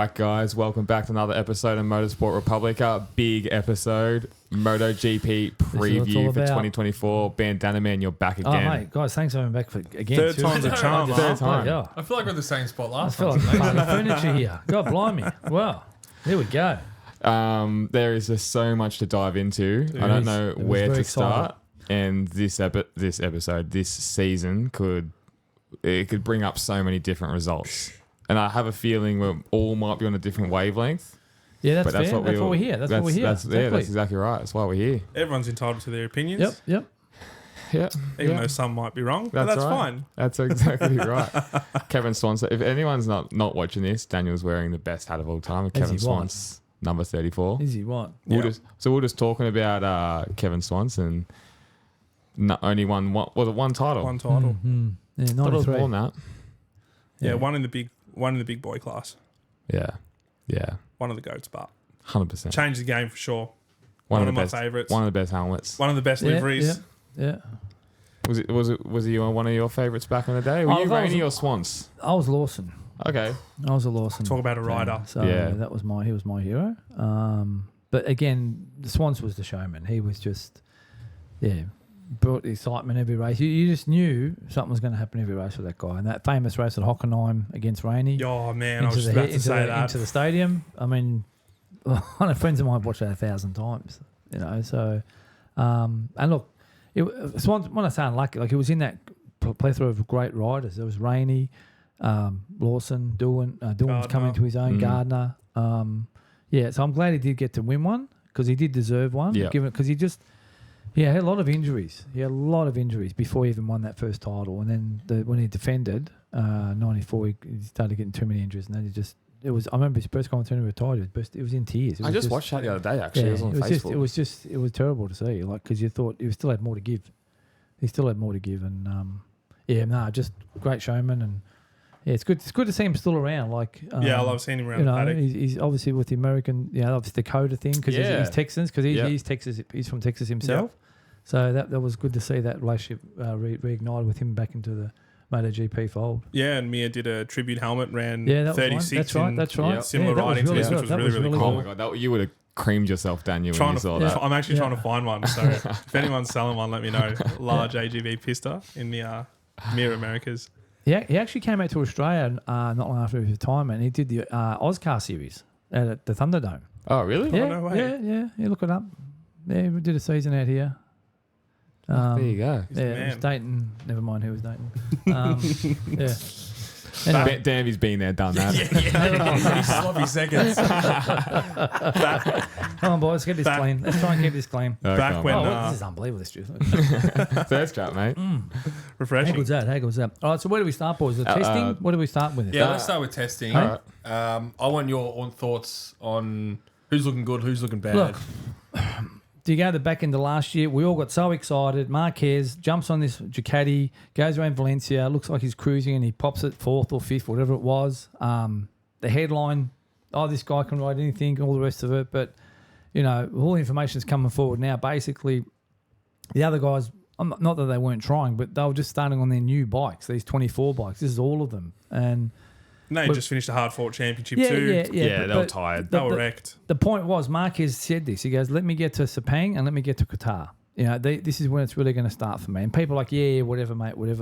right, guys, welcome back to another episode of Motorsport Republica. Big episode, MotoGP preview for 2024. Bandana Man, you're back again. Oh, mate, guys, thanks for having me back again. Third time's a charm. Third time. Yeah. I feel like we're in the same spot last I time. feel like the furniture here. God blimey. Wow. Here we go. There is just so much to dive into. I don't know where to start. And this season could bring up so many different results. And I have a feeling we all might be on a different wavelength. Yeah, that's but fair. That's what we're here. That's what we're here. Yeah, that's exactly right. That's why we're here. Everyone's entitled to their opinions. Yep. Yeah. Even though some might be wrong. But that's right. fine. That's exactly right. Kevin Swanson. If anyone's not watching this, Daniel's wearing the best hat of all time. Kevin Swanson, number 34. Is he what? We're just talking about Kevin Swanson. Not only one title. One title. Mm-hmm. Yeah, I thought it was 93. more than that. Yeah, one in the big boy class. Yeah. One of the GOATs, but 100%. changed the game for sure. One of the my best favourites. One of the best helmets. One of the best liveries. Yeah. Was he one of your favourites back in the day? Were you Rainey or Swans? I was Lawson. Okay. I was a Lawson. Talk about a rider. So he was my hero. But again, the Swans was the showman. He was just, brought the excitement every race. You just knew something was going to happen every race with that guy. And that famous race at Hockenheim against Rainey. Oh, man, I was just about to say that. Into the stadium. I mean, one of the friends of mine watched that 1,000 times, so... and look, Swans, when I say unlucky, like it was in that plethora of great riders. There was Rainey, Lawson, Doohan's coming to his own, Gardner. So I'm glad he did get to win one because he did deserve one. Yeah. Because he had a lot of injuries. He had a lot of injuries before he even won that first title. And then when he defended 94, he started getting too many injuries, and then I remember his press conference when he retired. It was in tears. I just watched that the other day. Actually, it was on Facebook. It was terrible to see. Like because you thought he still had more to give. He still had more to give, and just great showman, and it's good. It's good to see him still around. Like I love seeing him around the paddock. He's obviously with the American, obviously Dakota thing because he's Texans because he's Texas. He's from Texas himself. Yep. So that was good to see that relationship reignited with him back into the MotoGP fold. Yeah, and Mia did a tribute helmet, ran 36. That's right. Similar riding to this, which was really cool. Oh my God, you would have creamed yourself, Daniel, when you saw that. I'm actually trying to find one, so if anyone's selling one, let me know. Large AGV pista in the Mia Americas. Yeah, he actually came out to Australia not long after his retirement, and he did the Oscar series at the Thunderdome. Oh, really? Yeah, no way. Yeah, look it up. Yeah, we did a season out here. There you go. It was Dayton. Never mind who was Dayton. Anyway. Danby's been there, done that. He's sloppy seconds. Come on, boys, get this clean. Let's try and keep this clean. Back when... this is unbelievable, this juice. First trap, mate. Refreshing. How good's that? All right, so where do we start, boys? The testing? What do we start with? Yeah, let's start with testing. Right. I want your own thoughts on who's looking good, who's looking bad. Look, do you go to the back end of last year? We all got so excited. Marquez jumps on this Ducati, goes around Valencia, looks like he's cruising, and he pops it 4th or 5th, whatever it was. The headline, this guy can ride anything, all the rest of it. But, all the information is coming forward now. Basically, the other guys, not that they weren't trying, but they were just starting on their new bikes, these 24 bikes. This is all of them. And... No, he just finished the Hard Fought Championship too. Yeah, they were tired. They were wrecked. The point was, Marquez said this. He goes, let me get to Sepang and let me get to Qatar. This is when it's really going to start for me. And people are like, whatever,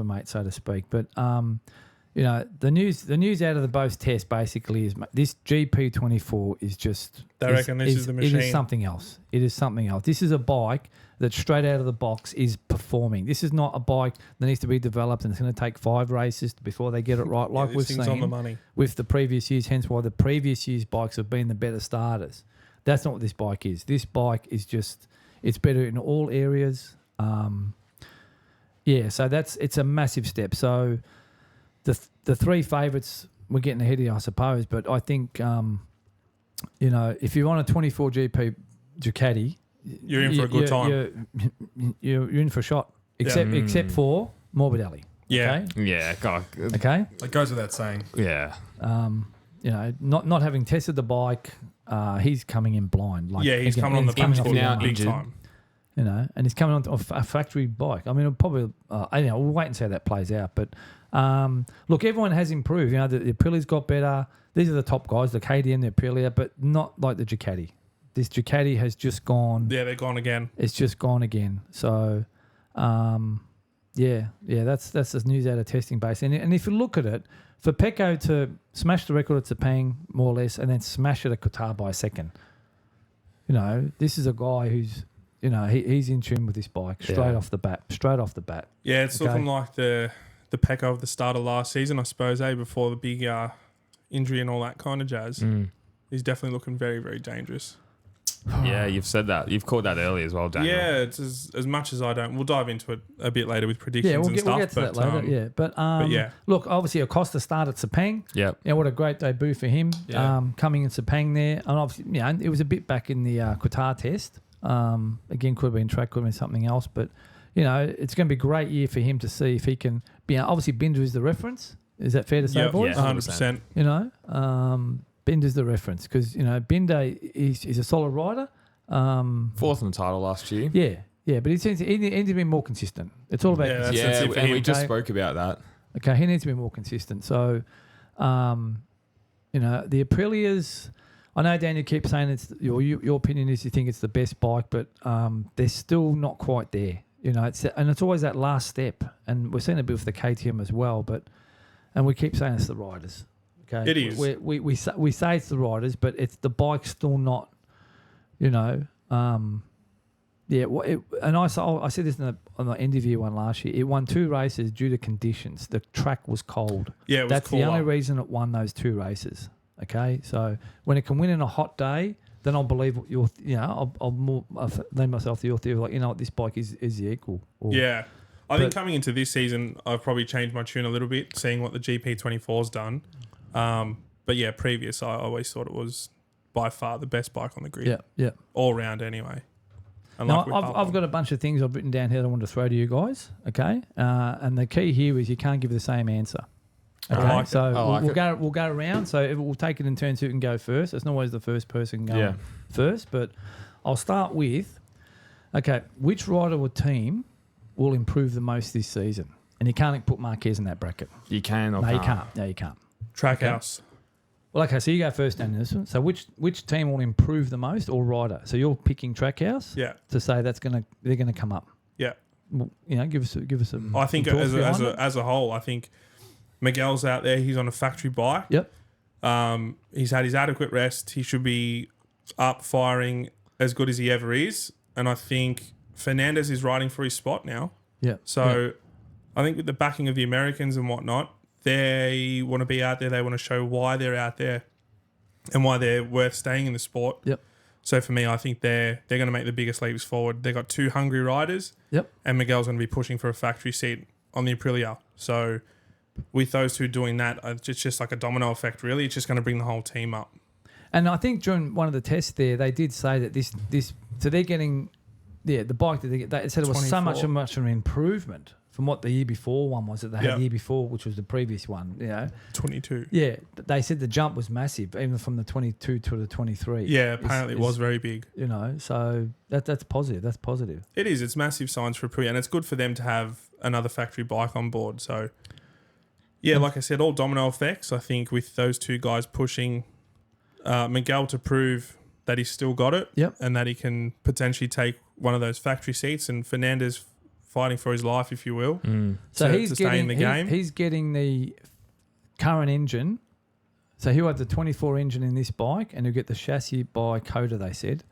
mate, so to speak. But, the news out of the both tests basically is this GP24 is just... They reckon this is the machine. It is something else. This is a bike that straight out of the box is performing. This is not a bike that needs to be developed and it's going to take 5 races before they get it right, like we've seen on the money. With the previous years, hence why the previous year's bikes have been the better starters. That's not what this bike is. This bike is just, it's better in all areas. So it's a massive step. So the 3 favourites, we're getting ahead of you, I suppose, but I think, if you're on a 24 GP Ducati, you're in for a good time. You're in for a shot, except for Morbidelli. Yeah. Okay? Yeah, God. Okay. It goes without saying. Yeah. Not having tested the bike, he's coming in blind. He's coming on the punch big time. And he's coming on a factory bike. I mean, it'll probably, we'll wait and see how that plays out. But look, everyone has improved. The Aprili's got better. these are the top guys, the KTM, the Aprilia, but not like the Ducati. This Ducati has just gone. Yeah, they're gone again. It's just gone again. So, that's the news out of testing base. And if you look at it, for Pecco to smash the record at Sepang, more or less, and then smash it at Qatar by a second, this is a guy who's, he's in tune with this bike straight off the bat. Yeah, it's looking like the Pecco of the start of last season, I suppose, before the big injury and all that kind of jazz. He's definitely looking very, very dangerous. Yeah, you've said that. You've called that early as well, Daniel. Yeah, it's as much as I don't. We'll dive into it a bit later with predictions and stuff. We'll get to that later. But yeah. Look, obviously Acosta started Sepang. Yep. Yeah, what a great debut for him. Yeah. Coming in Sepang there, and obviously, it was a bit back in the Qatar test. Again, could have been track, could have been something else, but it's going to be a great year for him to see if he can be. Obviously, Binder is the reference. Is that fair to say, boys? Yeah, 100%. Binder's the reference because Binder is a solid rider. Fourth in the title last year. Yeah, but he needs to be more consistent. It's all about consistency. That's it for and him. we just spoke about that. Okay, he needs to be more consistent. So, the Aprilias. I know, Dan, you keep saying it's your opinion is you think it's the best bike, but they're still not quite there. It's always that last step, and we're seeing a bit with the KTM as well. And we keep saying it's the riders. Okay, It is. We say it's the riders, but it's the bike's still not. And I said this on the interview one last year. It won 2 races due to conditions. The track was cold. Yeah, it was That's the only cooler. reason it won those 2 races. Okay, so when it can win in a hot day, then I'll believe I'll lend myself to your theory. Like, what this bike is the equal. Yeah. I think coming into this season, I've probably changed my tune a little bit, seeing what the GP24's done. But yeah, previous, I always thought it was by far the best bike on the grid. Yeah. All round anyway. And Now, like I've got a bunch of things I've written down here that I want to throw to you guys. Okay, and the key here is you can't give the same answer. Okay, I like it. so we'll go around. So we'll take it in turns. Who can go first? It's not always the first person going first, but I'll start with. Okay, which rider or team will improve the most this season? And you can't put Marquez in that bracket. You can or No, can't. you can't. No, you can't. Trackhouse. Well, okay, so you go first on this one. So which team will improve the most or rider? So you're picking Trackhouse to say they're gonna come up. Yeah. Well, give us a. I think some thoughts behind it. as a whole, I think Miguel's out there. He's on a factory bike. Yep. He's had his adequate rest. He should be up firing as good as he ever is. And I think Fernandez is riding for his spot now. Yeah. So I think with the backing of the Americans and whatnot, they want to be out there. They want to show why they're out there and why they're worth staying in the sport. Yep. So for me, I think they're going to make the biggest leaps forward. They've got 2 hungry riders. Yep. And Miguel's going to be pushing for a factory seat on the Aprilia. So with those 2 doing that, it's just like a domino effect, really. It's just going to bring the whole team up. And I think during one of the tests there, they did say that this so they're getting the bike that they said it was so 24. much of an improvement from what the year before one was that they had the year before, which was the previous one. 22. Yeah, they said the jump was massive, even from the 22 to the 23. Yeah, apparently it was very big. So that's positive. That's positive. It is. It's massive signs for Aprilia, and it's good for them to have another factory bike on board. So, yeah, like I said, all domino effects. I think with those 2 guys pushing Miguel to prove that he's still got it, and that he can potentially take one of those factory seats, and Fernandez fighting for his life, if you will, So to stay in the game. He's getting the current engine. So he'll have the 24 engine in this bike, and he'll get the chassis by Coda, they said.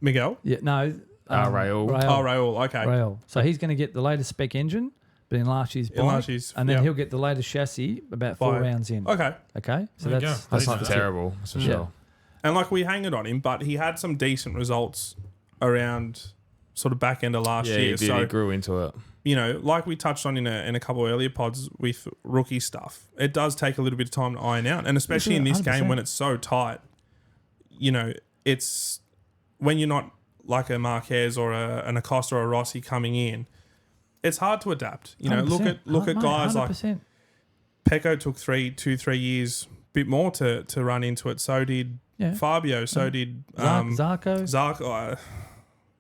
Miguel? Yeah, no. Rail. Oh, Raul. Okay. Rail. So he's going to get the latest spec engine, but in last year's bike. And then he'll get the latest chassis about 4 rounds in. Okay. So There you that's That's not it. terrible, for sure. And like we hang it on him, but he had some decent results around sort of back end of last Yeah, year. he did. So He grew into it. like we touched on in a couple of earlier pods with rookie stuff, it does take a little bit of time to iron out. And especially in this 100%. game when it's so tight, it's when you're not like a Marquez or an Acosta or a Rossi coming in, it's hard to adapt. Look at guys 100%. like Pecco took 3 years, bit more to run into it. So did Fabio. So did Zarco.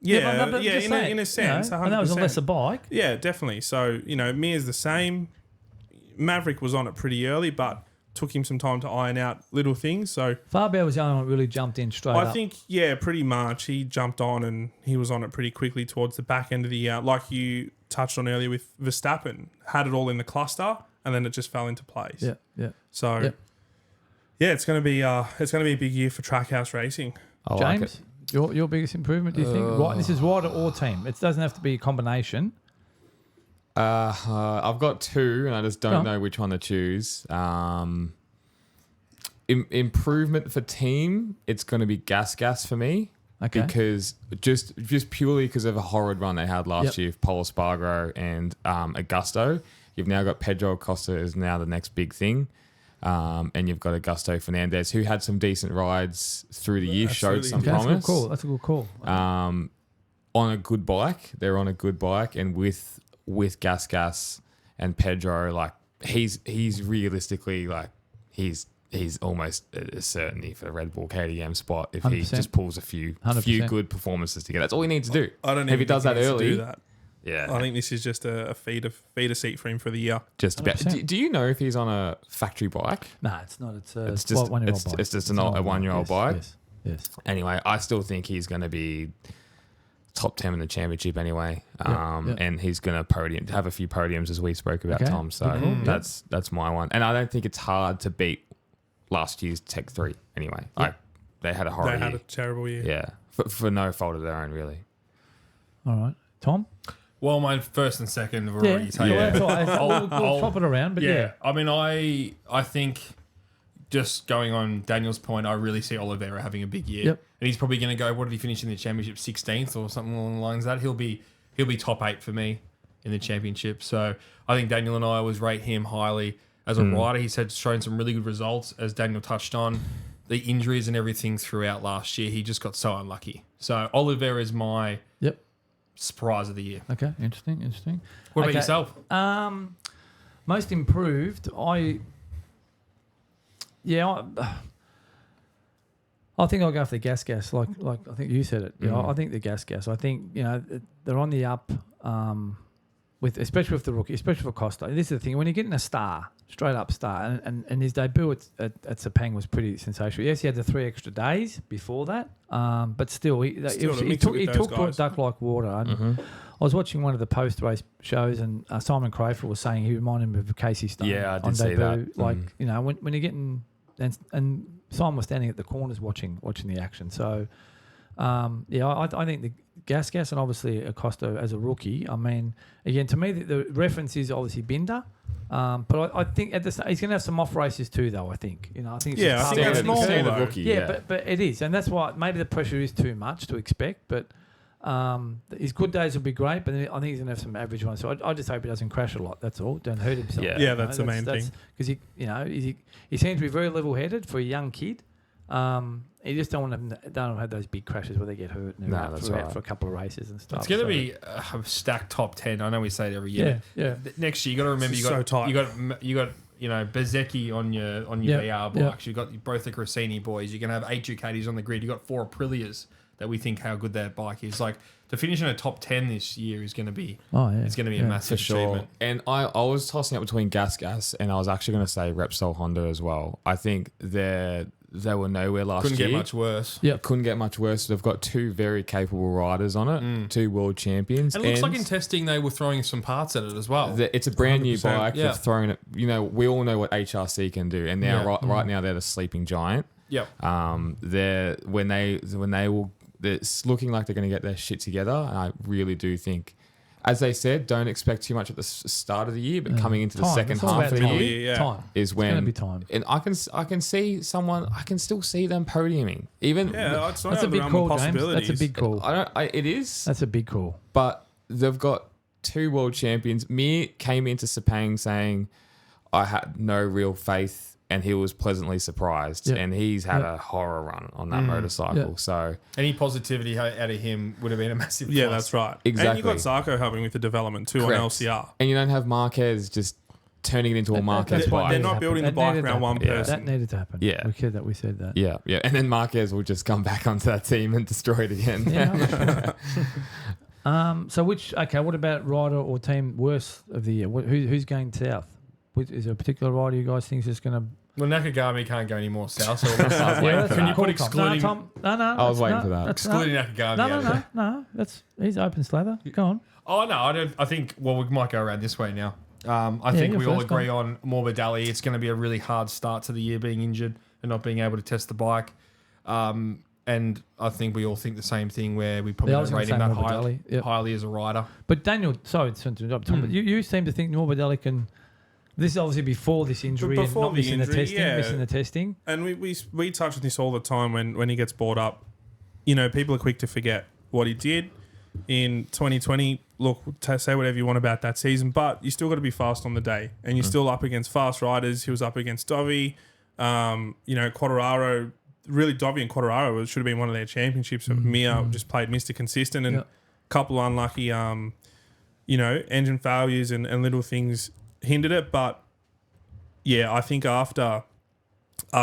In a sense, 100%. And that was a lesser bike. Yeah, definitely. So, Mir's the same. Maverick was on it pretty early, but took him some time to iron out little things. So Faber was the only one that really jumped in straight I up. think, yeah, pretty much. He jumped on and he was on it pretty quickly towards the back end of the year. Like you touched on earlier with Verstappen, had it all in the cluster and then it just fell into place. Yeah. So, yeah, it's going to be a big year for Trackhouse Racing. I like James, it. your biggest improvement, do you think? Right, this is rider or team. It doesn't have to be a combination. I've got two, and I just don't know which one to choose. Improvement for team, it's going to be Gas for me. Okay. Because just purely because of a horrid run they had last year, Polo Spargo and Augusto. You've now got Pedro Acosta is now the next big thing. And you've got Augusto Fernandez, who had some decent rides through the year, showed some promise. That's a good call. On a good bike. They're on a good bike, and with Gas and Pedro, like he's realistically like he's almost a certainty for the Red Bull KTM spot if 100%. he just pulls a few 100%. good performances together. That's all he needs to do. I don't if he does that early. do that. Yeah, I think this is just a feeder seat for him for the year. just about. 100%. Do you know if he's on a factory bike? Nah, it's not. It's just 1-year-old bike. it's just a 1-year-old bike. Yes. Anyway, I still think he's going to be top 10 in the championship anyway. And he's going to have a few podiums as we spoke about, Okay. Tom. So Cool. that's my one. And I don't think it's hard to beat last year's Tech 3 anyway. They had a horror They had year. a terrible year. Yeah. For no fault of their own, really. All right. Tom? Well, my first and second have already taken. Yeah. That's all right. We'll chop it around, but yeah. I mean, I think just going on Daniel's point, I really see Oliveira having a big year. Yep. And he's probably going to go, what did he finish in the championship? 16th or something along the lines of that. He'll be top 8 for me in the championship. So I think Daniel and I always rate him highly as a rider. He's shown some really good results, as Daniel touched on. The injuries and everything throughout last year, he just got so unlucky. So Oliveira is my surprise of the year. Okay, interesting. What about yourself? Most improved, I think I'll go for the gas. Like I think you said it. Yeah, I think the gas. I think they're on the up. Especially with the rookie, especially for Costa. This is the thing: when you're getting a star, straight up star, and his debut at Sepang was pretty sensational. Yes, he had the 3 extra days before that, but still, he took to it duck like water. And I was watching one of the post-race shows, and Simon Crayford was saying he reminded him of Casey Stone. Yeah, I did on see debut. that. Like when you're getting and Simon was standing at the corners watching the action. So I think the gas, and obviously Acosta as a rookie. I mean, again, to me, the reference is obviously Binder. But I think he's going to have some off races too, though. I think I think it's I think that's normal. Standard rookie. Yeah, but it is, and that's why maybe the pressure is too much to expect. But his good days will be great, but then I think he's going to have some average ones. So I just hope he doesn't crash a lot. That's all. Don't hurt himself. Yeah, that's the main thing. Because he seems to be very level headed for a young kid. You just don't want to have those big crashes where they get hurt and they're out for a couple of races and stuff. It's going to be a stacked top 10. I know we say it every year. Yeah. Next year, you got to remember you got Bezzecchi on your VR bikes. You got both the Grassini boys. You're going to have 8 Ducatis on the grid. You got 4 Aprilias that we think how good that bike is. Like to finish in a top 10 this year is going to be. It's going to be a massive achievement. And I was tossing up between gas, and I was actually going to say Repsol Honda as well. I think they were nowhere last year. Couldn't get much worse. Yeah, couldn't get much worse. They've got 2 very capable riders on it, 2 world champions. And it looks like in testing they were throwing some parts at it as well. It's a brand new bike. Yeah. They've thrown it. We all know what HRC can do, and now right now they're the sleeping giant. Yep. It's looking like they're going to get their shit together. And I really do think, as they said, don't expect too much at the start of the year, but coming into the second half of the year is when it's going to be time. And I can see someone. I can still see them podiuming. Even that's a big call, James. That's a big call. It is. That's a big call. But they've got 2 world champions. Mir came into Sepang saying, "I had no real faith." And he was pleasantly surprised. And he's had a horror run on that motorcycle. So any positivity out of him would have been a massive plus. Yeah, that's right. Exactly. And you got Zarco helping with the development too. Correct. On LCR. And you don't have Marquez just turning it into a Marquez bike. They're not building the bike around one person. That needed to happen. Yeah. We said that. Yeah. And then Marquez will just come back onto that team and destroy it again. Yeah. So what about rider or team worst of the year? Who's going south? Is there a particular rider you guys think is just going to Well, Nakagami can't go any more south, so we'll start Yeah, waiting that's for right. that. Cool, Tom. No, I was waiting for that. Excluding Nakagami. No. He's open slather. Go on. Oh no, I think. Well, we might go around this way now. I think you're we all first, agree on Morbidelli. It's going to be a really hard start to the year, being injured and not being able to test the bike. And I think we all think the same thing, where we probably I was don't rate him gonna that say Morbidelli, yep. highly as a rider. But Daniel, sorry to interrupt, Tom, but you seem to think Morbidelli can. This is obviously before this injury and not missing the testing. And we touch on this all the time when he gets brought up. You know, people are quick to forget what he did in 2020. Look, say whatever you want about that season, but you still got to be fast on the day, and you're still up against fast riders. He was up against Danby, Quartararo. Really, Danby and Quartararo should have been one of their championships. Mia just played Mr. Consistent, and a couple of unlucky, engine failures and little things hindered it. But yeah, I think after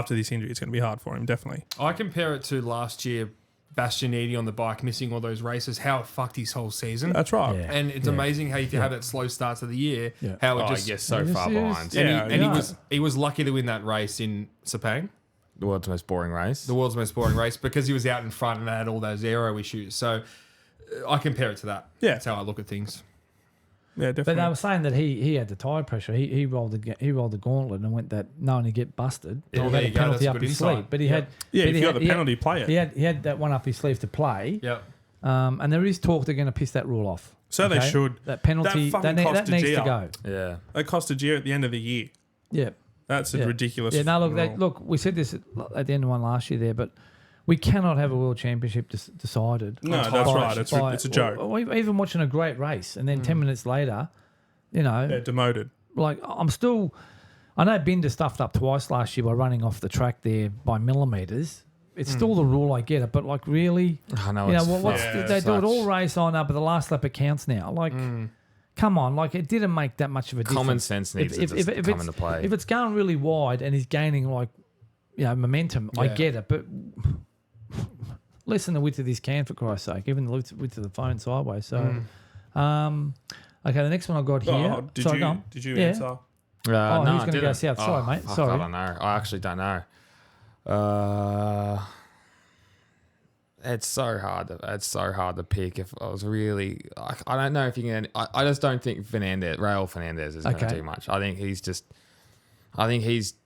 this injury, it's going to be hard for him, definitely. I compare it to last year, Bastianini on the bike missing all those races, how it fucked his whole season. That's right. Yeah. And it's amazing how you can have that slow start to the year, how it just... so far behind. And he was lucky to win that race in Sepang. The world's most boring race. The world's most boring race, because he was out in front and had all those aero issues. So I compare it to that. Yeah. That's how I look at things. Yeah, definitely. But they were saying that he had the tyre pressure. He rolled the gauntlet and went that knowing to get busted. Oh, He there had you a go. penalty That's up good his insight. sleeve. But he Yep. had if you got the penalty, play it. He had that one up his sleeve to play. Yep. And there is talk they're going to piss that rule off. So they should. That penalty That that needs to go. Yeah. It cost a Gio at the end of the year. Yeah. That's a ridiculous. Yeah, no, rule. look, we said this at the end of one last year there, but we cannot have a world championship decided. No, that's right. It's a joke. Or even watching a great race and then 10 minutes later, They're demoted. like I know Binder stuffed up twice last year by running off the track there by millimetres. It's still the rule, I get it, but like really, I know. they do it all race on, but the last lap it counts now. Like, come on, like it didn't make that much of a difference. Common sense needs to come into play. If it's going really wide and he's gaining momentum, I get it, but lessen the width of this can for Christ's sake, even the width of the phone sideways. So, okay, the next one I got here. Did you answer? Who's going to go south? Sorry, mate. Fuck, Sorry. I don't know. I actually don't know. It's so hard to pick. If I was really, I don't know if you can. I just don't think Raul Fernandez is going to do much. I think his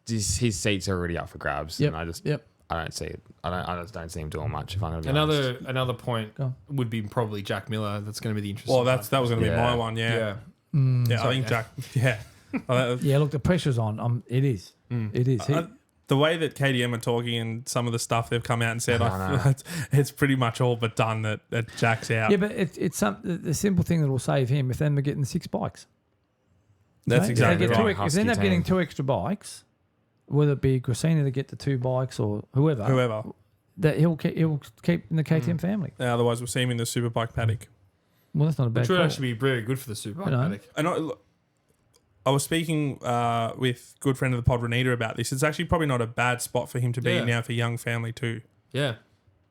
seats are already up for grabs. Yep. And I just don't see him doing much. If I'm going to be honest. Another point would be probably Jack Miller. That's going to be the interesting. Well, that was going to be my one. Yeah. I think Jack. Yeah. Yeah. Look, the pressure's on. It is. It is. The way that KTM are talking and some of the stuff they've come out and said, I feel it's pretty much all but done that Jack's out. Yeah, but it's the simple thing that will save him if they're getting 6 bikes. That's exactly right. If they end up getting 2 extra bikes, whether it be Grassini to get the 2 bikes or whoever, that he'll keep in the KTM family. Otherwise, we'll see him in the Superbike paddock. Well, that's not a bad. Which would call. actually be very good for the Superbike paddock. And I was speaking with a good friend of the pod, Renita, about this. It's actually probably not a bad spot for him to be in now for young family too. Yeah.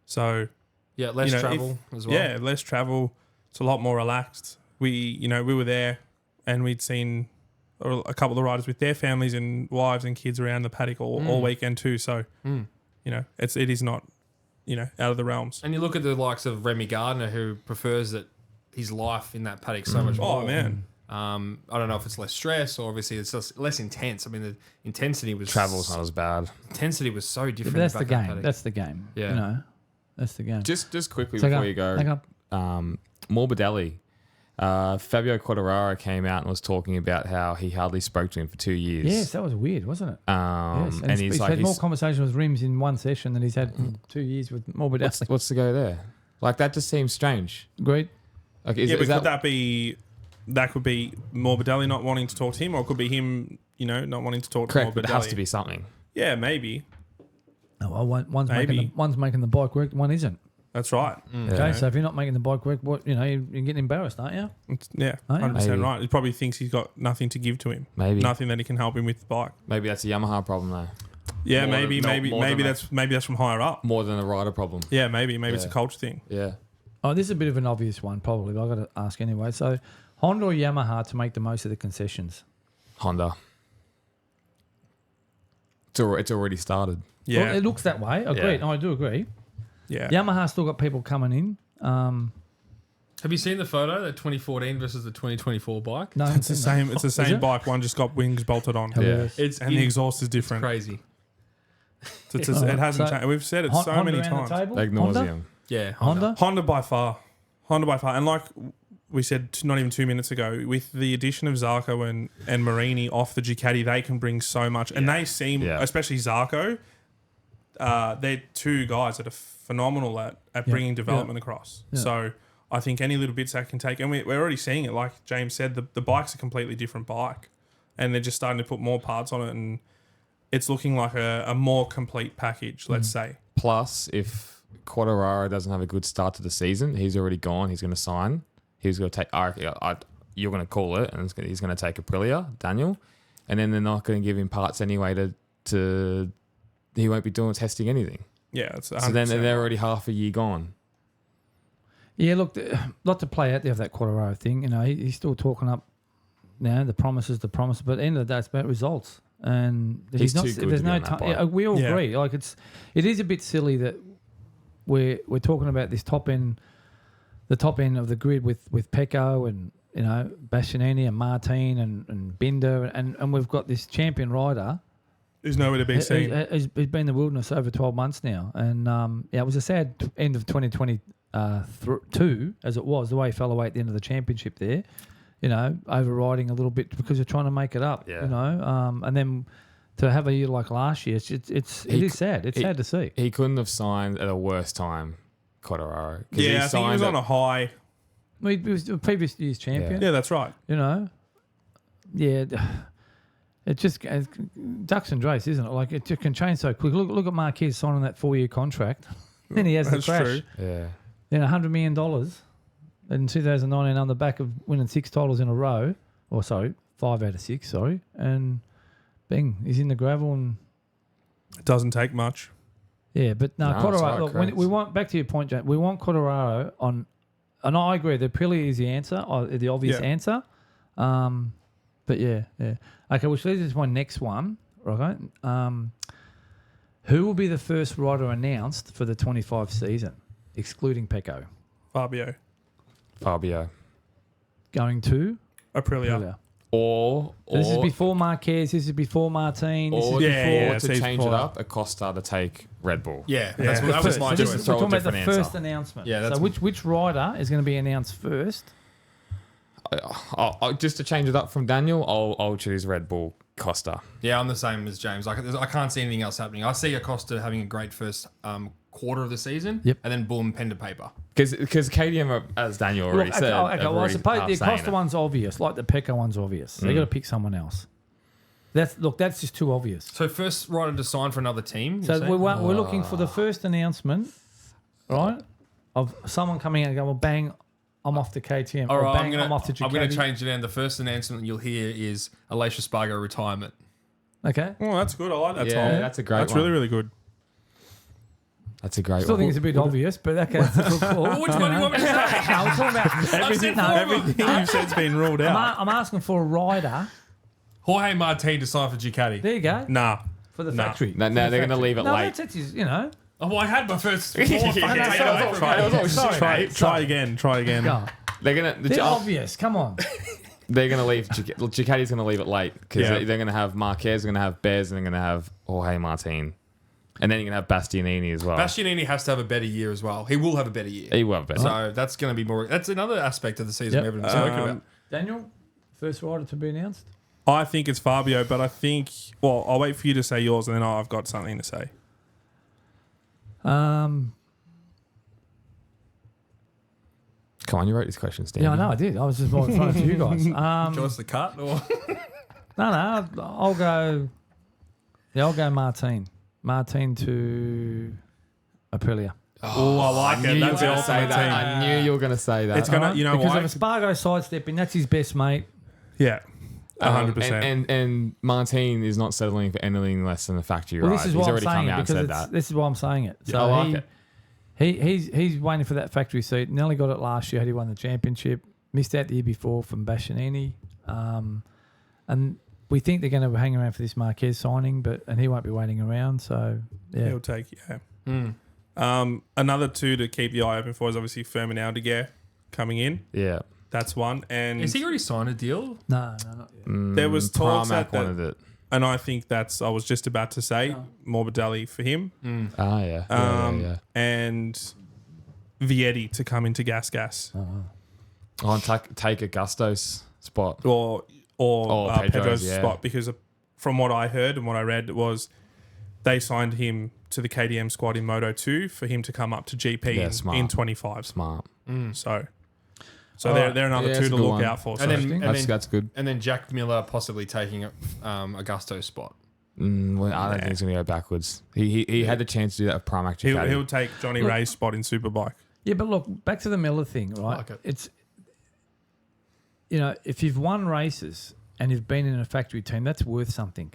So. Yeah, less travel as well. Yeah, less travel. It's a lot more relaxed. We were there and we'd seen a couple of the riders with their families and wives and kids around the paddock all weekend too. So, it is not, out of the realms. And you look at the likes of Remy Gardner, who prefers that his life in that paddock so much more. Oh, man. I don't know if it's less stress or obviously it's just less intense. I mean, the intensity was... Travel's not as bad. Intensity was so different. That's the game. That's the game. Yeah. That's the game. Just quickly before you go, Morbidelli. Fabio Quartararo came out and was talking about how he hardly spoke to him for 2 years. Yes, that was weird, wasn't it? Yes. And he's had more conversation with Rims in one session than he's had in 2 years with Morbidelli. What's the go there? Like, that just seems strange. Agreed. Like, that could be Morbidelli not wanting to talk to him, or it could be him, not wanting to talk to Morbidelli. But it has to be something. Yeah, maybe. Oh, well, one's making the bike work, one isn't. That's right. Okay, so if you're not making the bike work, you're getting embarrassed, aren't you? 100% right. He probably thinks he's got nothing to give to him. Maybe nothing that he can help him with the bike. Maybe that's a Yamaha problem though. Yeah, maybe that's from higher up. More than a rider problem. Yeah, maybe it's a culture thing. Yeah. Oh, this is a bit of an obvious one, probably, but I've got to ask anyway. So, Honda or Yamaha to make the most of the concessions? Honda. It's already started. Yeah. Well, it looks that way. Agreed. Yeah. I do agree. Yeah. Yamaha still got people coming in. Have you seen the photo, the 2014 versus the 2024 bike? No, It's the same. It's the Is same it? bike. One just got wings bolted on. Hilarious. And the exhaust is different. Crazy. It hasn't So, changed. We've said it so Honda many around the times. table? Ad Honda? nauseum. Yeah, Honda? Honda by far. And like we said not even 2 minutes ago, with the addition of Zarco and Marini off the Ducati, they can bring so much. And they seem, especially Zarco, they're two guys that are phenomenal at bringing development across. Yeah. So I think any little bits that can take, and we're already seeing it, like James said, the bike's a completely different bike. And they're just starting to put more parts on it, and it's looking like a more complete package, let's say. Plus, if Quartararo doesn't have a good start to the season, he's already gone. He's going to sign. He's going to take. You're going to call it, and he's going to take Aprilia, Daniel, and then they're not going to give him parts anyway. To he won't be doing testing anything. Yeah, it's 100%. So then they're already half a year gone. Yeah, look, a lot to play out there of that Quartararo thing. You know, he's still talking up now the promises, but at the end of the day, it's about results. And He's too good there's to be no on that time. bike. Yeah, we all agree. Like it is a bit silly that we're talking about this the top end of the grid with Pecco and Bastianini and Martin and Binder and we've got this champion rider. There's nowhere to be seen. He's been in the wilderness over 12 months now, and it was a sad end of 2022 as it was. The way he fell away at the end of the championship there. Overriding a little bit because you're trying to make it up. Yeah. And then to have a year like last year, it is sad. It's sad to see. He couldn't have signed at a worse time, Quartararo. Yeah, I think he was on a high. Well, he was the previous year's champion. Yeah, that's right. Yeah. It just ducks and drakes, isn't it? Like it just can change so quick. Look at Marquez signing that 4-year contract. Then he has the That's crash. true. Yeah. Then $100 million in 2019 on the back of winning 6 titles in a row. 5 out of 6, sorry. And bang, he's in the gravel and It doesn't take much. yeah, but no, No, Quartararo. sorry, Look, correct. we want back to your point, James. We want Quartararo on, and I agree. The Aprilia is the answer, or the obvious answer. But yeah. Okay, which leads us to my next one. Right. Who will be the first rider announced for the 25 season, excluding Pecco? Fabio. Going to Aprilia. Or this is before Marquez. This is before Martin. This or is yeah, to season change it before. up, Acosta to take Red Bull. Yeah, Yeah. that was my So this choice. is, we're Throw a talking about the different first answer. announcement. Yeah, that's so which rider is going to be announced first? Just to change it up from Daniel, I'll choose Red Bull Costa. Yeah, I'm the same as James. I can't see anything else happening. I see Acosta having a great first quarter of the season. Yep. And then boom, pen to paper. Because KTM, as Daniel already said, I suppose the Acosta one's obvious, like the Pecco one's obvious. They got to pick someone else. That's just too obvious. So first rider to sign for another team. So you're saying? we're looking for the first announcement, right, of someone coming out and going, well, bang, I'm off to KTM. All or right, bang, I'm off to Ducati. I'm going to change it down. The first announcement you'll hear is Aleix Espargaro retirement. Okay. Oh, that's good. I like that, Yeah, Tom. that's a great That's one. really, really good. That's a great Still one. think it's a bit obvious, but okay, that's a good call. Well, which one do you want me to say? No, we're talking about Everything you've said's been ruled out. I'm asking for a rider. Jorge Martin to sign for Ducati. There you go. Nah. For the Nah. factory. No, For the they're going to factory. leave it no, late. That's his, Oh, well, I had my first four. Try again. Go. They're going They're to. obvious. Come on. They're going to leave. Ducati's going to leave it late because Yeah. they're going to have Marquez, they're going to have Bez, and they're going to have Jorge Martin, and then you're going to have Bastianini as well. Bastianini has to have a better year as well. He will have a better year. He will have Bez. So that's going to be more. That's another aspect of the season we haven't spoken about. Daniel, first rider to be announced? I think it's Fabio, but I think... Well, I'll wait for you to say yours, and then I've got something to say. Come on, you wrote these questions down. Yeah, I know I did. I was just more throwing it to you guys. Do you want us to cut? Or? No, I'll go. Yeah, I'll go Martin. Martin to Aprilia. Oh, I like it. That's the ultimate team. I knew you were going to say that. It's gonna, you know because why? of Espargaro sidestepping, that's his best mate. Yeah, 100%. And Martin is not settling for anything less than a factory Well, ride. this is He's why I'm already saying come it out and because said that. this is why I'm saying it. So I like it. he's waiting for that factory seat. Nearly got it last year. He won the championship. Missed out the year before from Bastianini. And we think they're going to hang around for this Marquez signing, and he won't be waiting around. So yeah, He'll take, another two to keep the eye open for is obviously Fermin Aldeguer coming in. Yeah. That's one. And Has he already signed a deal? no, not yet. there was talks Tarmac that wanted it. and I think I was just about to say Morbidelli for him. Ah, yeah. And Vietti to come into Gas. I'll take Augusto's spot. Or Pedro's yeah. spot, because from what I heard and what I read was they signed him to the KTM squad in Moto 2 for him to come up to GP in 25. Smart. So they're another two to look out for. That's good. And then Jack Miller possibly taking Augusto's spot. I don't think he's going to go backwards. He had the chance to do that with Pramac Ducati. He'll take Johnny Ray's spot in Superbike. Yeah, but look, back to the Miller thing, right? like it. It's, if you've won races and you've been in a factory team, that's worth something.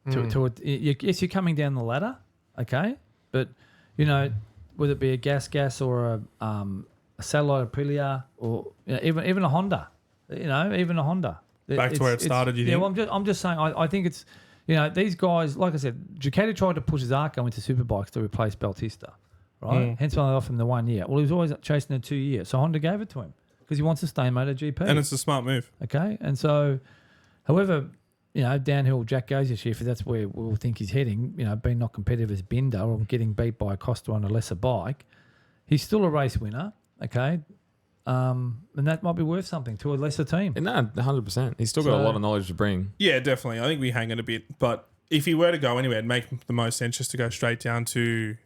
Yes, you're coming down the ladder, okay? But, whether it be a gas or a satellite Aprilia or even a Honda, even a Honda. Back to where it started, you think? Yeah, well, I'm just saying, I think it's, these guys, like I said, Ducati tried to push Zarco into Superbikes to replace Bautista, right? Hence why they offered him the 1 year. Well, he was always chasing the 2 years, so Honda gave it to him because he wants to stay in MotoGP. And it's a smart move. Okay, and so, however, downhill Jack goes this year, if that's where we'll think he's heading, being not competitive as Binder or getting beat by Costa on a lesser bike, he's still a race winner, okay? And that might be worth something to a lesser team. No, 100%. He's still got a lot of knowledge to bring. Yeah, definitely. I think we hang it a bit. But if he were to go anywhere, it'd make the most sense just to go straight down to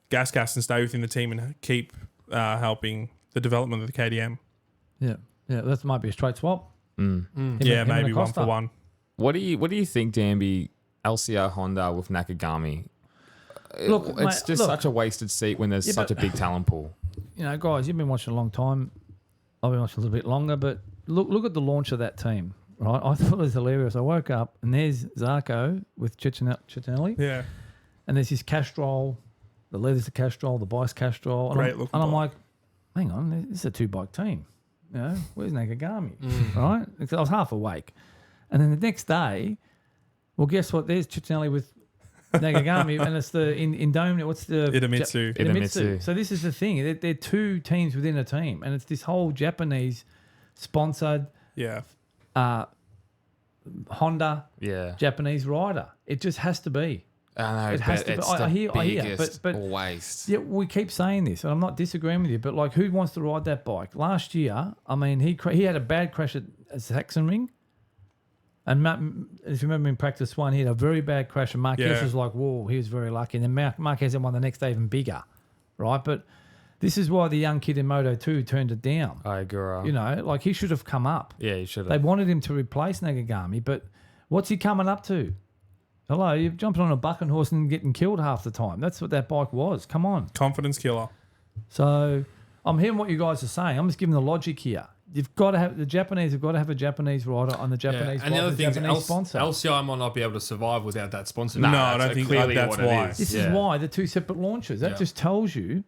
Gas and stay within the team and keep helping the development of the KTM. Yeah, that might be a straight swap. Maybe 1-for-1. What do you think, Danby? LCR Honda with Nakagami. Look, it's just such a wasted seat when there's such a big talent pool. Guys, you've been watching a long time. I've been watching a little bit longer, but look at the launch of that team, right? I thought it was hilarious. I woke up and there's Zarco with Cicinelli. Yeah. And there's this Castrol, the leathers of Castrol, the bike's Castrol. Great looking And I'm bike. like, hang on, this is a 2-bike team. Where's Nakagami? Right? I was half awake. And then the next day, well, guess what? There's Cicinelli with Nakagami, and it's the Indomia. What's the Idemitsu. So this is the thing. They're two teams within a team, and it's this whole Japanese sponsored Honda Japanese rider. It just has to be. I know, it has to be. I hear, but waste. Yeah, we keep saying this, and I'm not disagreeing with you, but like, who wants to ride that bike? Last year, I mean, he had a bad crash at Sachsenring. And if you remember in practice one, he had a very bad crash, and Marquez was like, whoa, he was very lucky. And then Marquez had one the next day even bigger, right? But this is why the young kid in Moto 2 turned it down. I agree. Like he should have come up. Yeah, he should have. They wanted him to replace Nakagami, but what's he coming up to? Hello, you're jumping on a bucking horse and getting killed half the time. That's what that bike was. Come on. Confidence killer. So I'm hearing what you guys are saying. I'm just giving the logic here. You've got to have the Japanese have got to have a Japanese rider on the Japanese and the other thing is sponsor. LCI might not be able to survive without that sponsor. No, I don't think that's why. This is why the two separate launches. That just tells you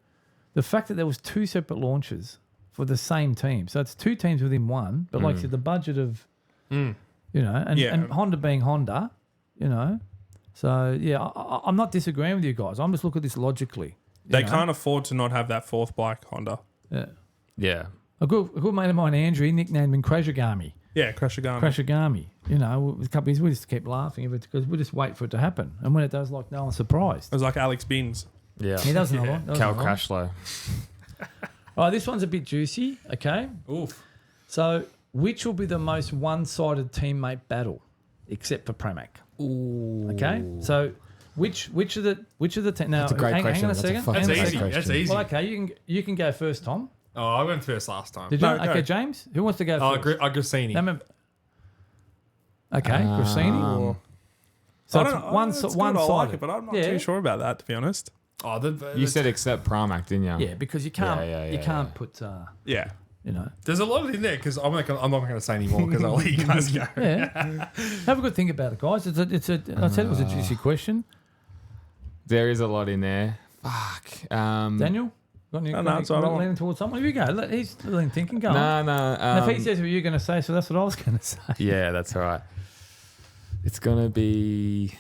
the fact that there was two separate launches for the same team. So it's two teams within one. But like I said, the budget of and Honda being Honda, So I'm not disagreeing with you guys. I'm just looking at this logically. They can't afford to not have that fourth bike, Honda. Yeah. A good mate of mine, Andrew, he nicknamed him Crashagami. Yeah, Crashagami. Crashagami. With companies, we just keep laughing because we just wait for it to happen. And when it does, like, no one's surprised. It was like Alex Binns. Yeah. He doesn't know what. Cal Crashlow. All right, this one's a bit juicy, okay? Oof. So, which will be the most one-sided teammate battle, except for Pramac? Ooh. Okay? So, which of the team? Now, That's a great question. Hang on a second. That's easy. That's easy. Well, okay, you can go first, Tom. Oh, I went first last time. Did you? No, Okay, go. James. Who wants to go first? Grassini. Okay, Grassini. So it's one I like sided, it, but I'm not too sure about that, to be honest. Oh, You said except Pramac, didn't you? Yeah, because you can't. You can't put. Yeah. There's a lot in there because I'm not going to say anymore because I'll let you guys go. Yeah. Have a good think about it, guys. I said it was a juicy question. There is a lot in there. Fuck. Daniel? Leaning towards someone. Here we go. He's thinking. Go on. No. And if he says what you're going to say, so that's what I was going to say. Yeah, that's all right. It's going to be...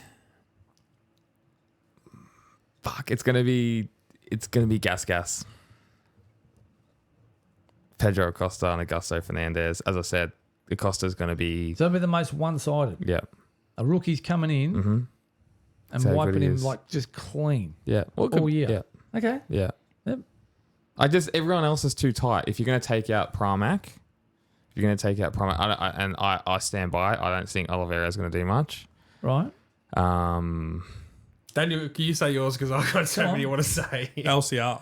Fuck, it's going to be Gas. Pedro Acosta and Augusto Fernandez. As I said, Acosta's going to be... So it'll be the most one-sided. Yeah. A rookie's coming in and That's how good wiping he him is. like just clean. Yeah. Well, All year. Yeah. Okay. Yeah. Yep. Everyone else is too tight. If you're going to take out Pramac, I stand by it. I don't think Oliveira's going to do much. Right. Daniel, can you say yours? Because I've got so many I want to say. LCR.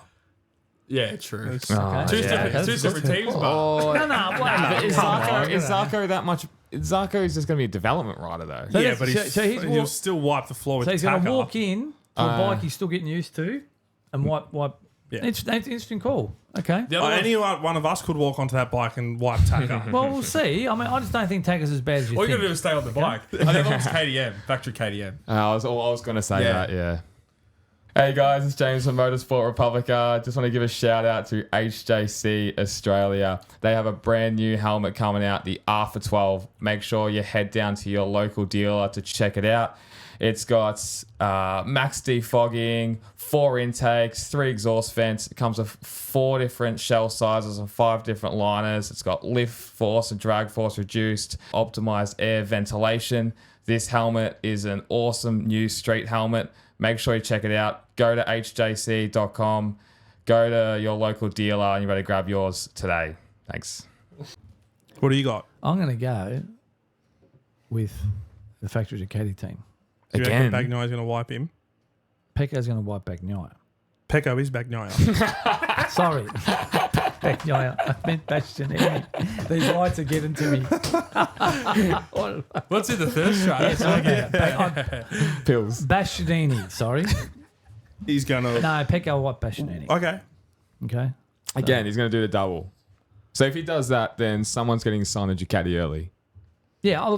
Yeah, true. It's- Two separate teams, but No, Is Zarco that much? Zarco is just going to be a development rider, though. So yeah, that's- but so he's he'll walk- still wipe the floor with So the he's going to tacker. walk in to a bike he's still getting used to and wipe. Yeah. It's an interesting call. Okay. the other Any one of us could walk onto that bike and wipe tacker. Well, we'll see. I mean, I just don't think Tacker's as bad as you all you got think. to do is stay on the bike. I think that was KTM, factory KTM. I was going to say Yeah. that, yeah. Hey guys, it's James from Motorsport Republica. Just want to give a shout out to HJC Australia. They have a brand new helmet coming out, the R for 12. Make sure you head down to your local dealer to check it out. It's got max defogging, 4 intakes, 3 exhaust vents. It comes with 4 different shell sizes and 5 different liners. It's got lift force and drag force reduced, optimized air ventilation. This helmet is an awesome new street helmet. Make sure you check it out. Go to hjc.com. Go to your local dealer and you better grab yours today. Thanks. What do you got? I'm going to go with the factory Ducati team. Do you reckon Again. Bagnaia's going to wipe him? Pecco's going to wipe Bagnaia. Pecco is Bagnaia. Sorry. Bagnaia. I meant Bastianini. These lights are getting to me. Let's do the third shot. Yes, okay. Pills. Bastianini, sorry. He's going to... No, Pecco wipe Bastianini. Okay. Okay. Again, he's going to do the double. So if he does that, then someone's getting signed to Ducati early. Yeah, I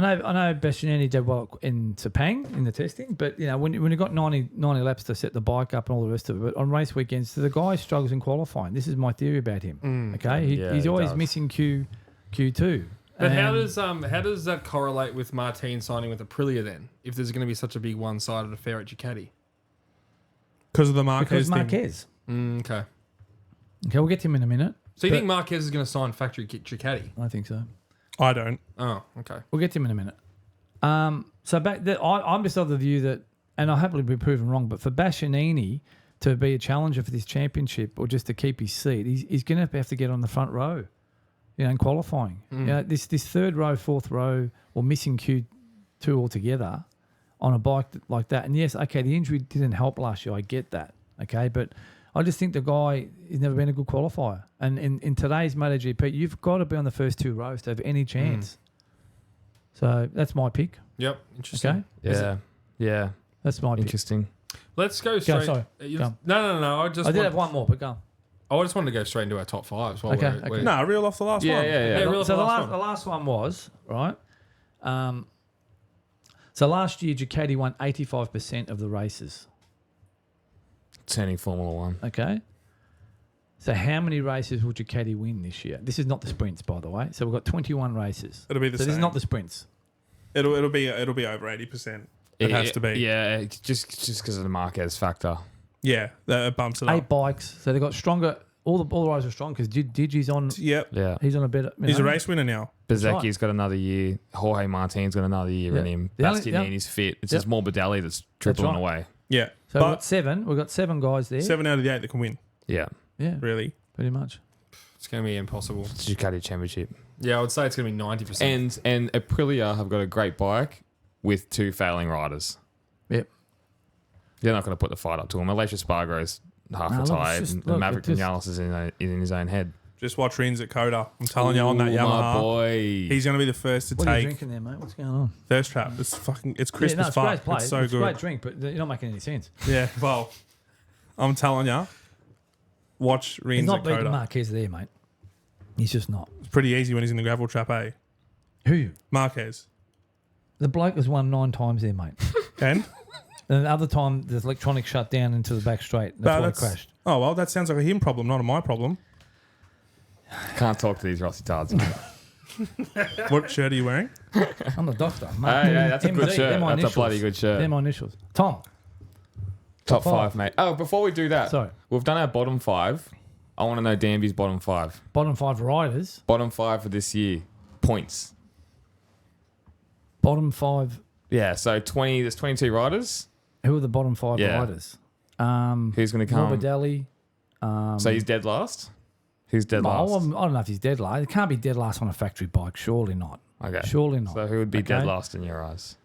know Bastianini did well in Sepang in the testing, but you know when you got 90 laps to set the bike up and all the rest of it, on race weekends, the guy struggles in qualifying. This is my theory about him. Okay, he's he always does. missing Q2. But how And does that correlate with Martin signing with Aprilia then? If there's going to be such a big one-sided affair at Ducati. Because of the Marquez because thing. Marquez. Okay. Okay, we'll get to him in a minute. So you But- think Marquez is going to sign factory Ducati? I think so. I don't. Oh, okay. We'll get to him in a minute. So I'm just of the view that, and I'll happily be proven wrong, but for Bastianini to be a challenger for this championship or just to keep his seat, he's going to have to get on the front row, you know, in qualifying. You know, this third row, fourth row, or missing Q2 altogether on a bike like that. And yes, okay, the injury didn't help last year. I get that. Okay, but I just think the guy has never been a good qualifier. And in today's MotoGP, you've got to be on the first 2 rows to have any chance. So that's my pick. Yep. Interesting. Okay, Yeah. that's my pick. Interesting. Let's go straight. sorry. You- Go. No. I did have one more, but go. I just wanted to go straight into our top 5s. While Okay, we're, No, reel off the last Yeah, one. yeah. reel off So the last the last one was right. So last year Ducati won 85% of the races. Turning Formula 1. Okay. So how many races will Ducati win this year? This is not the sprints, by the way. So we've got 21 races. It'll be the So same. this is not the sprints. It'll be over 80%. It has to be. Yeah, just because of the Marquez factor. Yeah, that bumps it 8 up. bikes. So they've got stronger. All the riders are strong because Digi's on. Yep. Yeah. He's on a better. He's a race winner now. Bezecchi's right. got another year. Jorge Martin's got another year in him. The only- Bastianini's fit. It's Yep. just Morbidelli that's tripling right. away. Yeah. So we've but got 7. We've got 7 guys there. 7 out of the 8 that can win, Yeah. Yeah, really. pretty much. It's going to be impossible. It's Ducati Championship. Yeah, I would say it's going to be 90%. And Aprilia have got a great bike with 2 failing riders. Yep. They're not going to put the fight up to him. Alicia Spargo's half No, look, it's retired. just- And look, Maverick it just- Vinales is in his own head. Just watch Rins at Coda. I'm telling you on that Ooh, Yamaha. my boy. He's going to be the first to What are you take drinking there, mate? What's going on? Thirst Trap. It's crisp yeah, no, as it's great fuck. play. It's so it's a good. great drink, but you're not making any sense. Yeah, well, I'm telling you, watch He's Rins not at beating Coda. Marquez there, mate. He's just not. It's pretty easy when he's in the gravel trap, eh? Who? Marquez. The bloke has won 9 times there, mate. And? And the other time, the electronics shut down into the back straight. That's why it crashed. Oh, well, that sounds like a him problem, not a my problem. Can't talk to these Rossi tards, mate. What shirt are you wearing? I'm the doctor. Hey, that's a good MD, shirt. they're my That's a initials. bloody good shirt. They're my initials. Tom. Top five, mate. Oh, before we do that, Sorry. we've done our bottom five. I want to know Danby's bottom five. Bottom 5 riders. Bottom five for this year. Points. Bottom 5. Yeah, so there's 22 riders. Who are the bottom 5 Yeah. riders? Who's going to come? Morbidelli. So he's dead last? Who's dead I last? don't know if he's dead last. It can't be dead last on a factory bike. Surely not. Okay. Surely not. So who would be Okay. dead last in your eyes?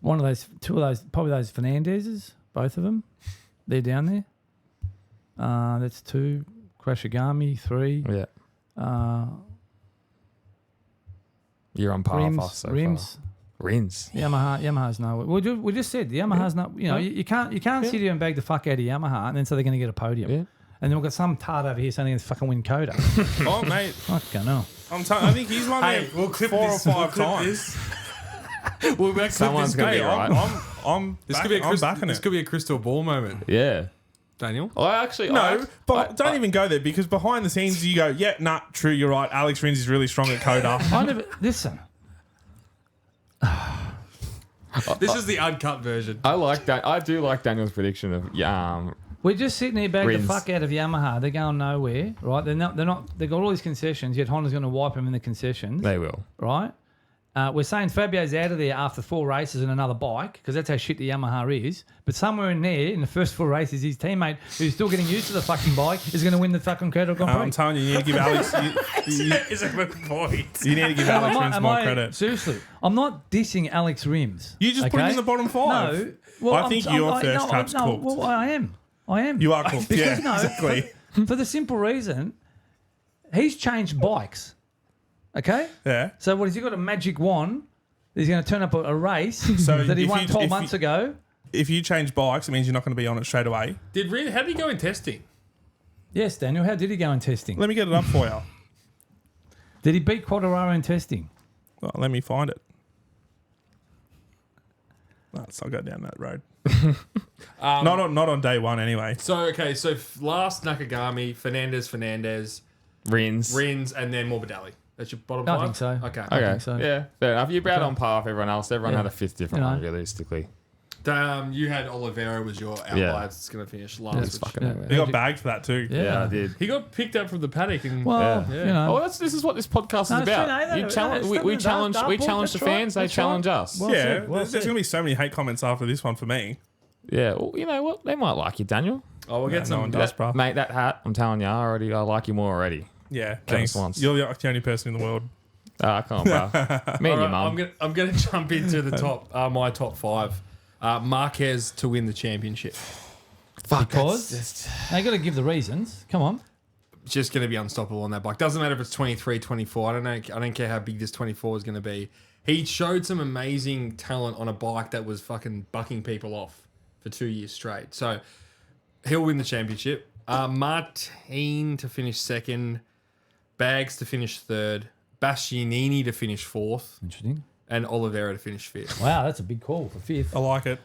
One of those, two of those, probably those Fernandezes, both of them. They're down there. That's 2. Crashigami, 3. Yeah. You're on par with us so Rims. far. Rims. Yamaha's no. We just said the Yamaha's not. You know, you can't sit here and bag the fuck out of Yamaha, and then so they're going to get a podium. Yeah. And then we've got some tart over here saying they're going to fucking win Coda. Oh, mate. Fucking hell. I think he's won there We'll clip 4 this. or We'll 5 clip times. this. We'll back Someone's going to be right. I'm This back- could be a I'm backing this it. could be a crystal ball moment, Yeah. Daniel. I actually... No, but don't even go there because behind the scenes you go, yeah, nah, true, you're right. Alex Rins is really strong at Coda. I never listen. This is the uncut version. I like that. I do like Daniel's prediction of We're just sitting here bagging the Rins. fuck out of Yamaha. They're going nowhere, right? They're not. They've got all these concessions. Yet Honda's going to wipe them in the concessions, they will. right? We're saying Fabio's out of there after 4 races and another bike because that's how shit the Yamaha is. But somewhere in there, in the first 4 races, his teammate, who's still getting used to the fucking bike, is going to win the fucking Coda Grand Prix. I'm telling you, you need to give Alex. Is a good point. You need to give Alex Rins more credit. Seriously, I'm not dissing Alex Rims. You just put him in the bottom 5. No, well, I think your first cap's cooked. Well, I am. You are cooked. Because, Yeah, exactly. For the simple reason, he's changed bikes. Okay? Yeah. So what has he got a magic wand? He's going to turn up a race So that he if won you- 12 if months you- ago. If you change bikes, it means you're not going to be on it straight away. How did he go in testing? Yes, Daniel. How did he go in testing? Let me get it up for you. Did he beat Quadraro in testing? Well, let me find it. Let's not go down that road. Not on day one anyway. So last Nakagami, Fernandez, Rins. and then Morbidelli. That's your bottom I 5? think so. Okay. I Okay. think so. Yeah. Fair enough. You're about Okay. on par with everyone else. Everyone Yeah. had a 5th different You know. one, realistically. You had Oliveira was your outlier. Yeah. It's going to finish It's last. fucking Yeah. over. You got bagged for that too. Yeah, I did. He got picked up from the paddock. And Well, Yeah. you know. Oh, this is what this podcast No, is it's true, about. no, You no, challenge, no, we it's challenge, not we dartboard, challenge the that's right, fans. They that's challenge right. us. Well Yeah, said, well there's said. going to be so many hate comments after this one for me. Yeah. Well, you know what? They might like you, Daniel. Oh, we'll get No some. one does, bro. Mate, that hat. I'm telling you, I like you more already. Yeah, Tell thanks. us once. You're the only person in the world. Come on, bro. Me and your All mum. right, I'm gonna jump into the top. My top 5. Marquez to win the championship. Fuck. Because now you got to give the reasons. Come on. Just going to be unstoppable on that bike. Doesn't matter if it's 23, 24. I don't care how big this 24 is going to be. He showed some amazing talent on a bike that was fucking bucking people off for 2 years straight. So he'll win the championship. Martin to finish 2nd. Bags to finish 3rd. Bastianini to finish 4th. Interesting. And Oliveira to finish 5th. Wow, that's a big call for 5th. I like it.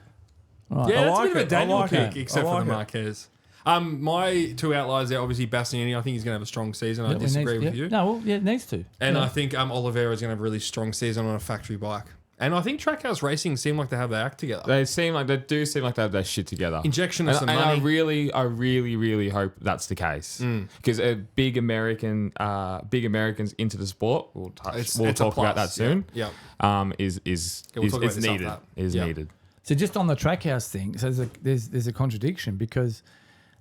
Right. Yeah, I that's like a bit of it. a Daniel I like pick, it. except I for like the it. Marquez. My 2 outliers there, obviously Bastianini. I think he's going to have a strong season. I Yeah, disagree with you. No, well, yeah, it needs to. And yeah. I think Oliveira is going to have a really strong season on a factory bike. And I think Trackhouse Racing seem like they have their act together. They do seem like they have their shit together. Injection of And, some and money. I really hope that's the case because a big Americans into the sport. We'll It's talk a plus, about that soon. Yeah. Is Yeah, we'll talk about this after needed. that. Is Yeah. needed. So just on the Trackhouse thing, so there's a contradiction because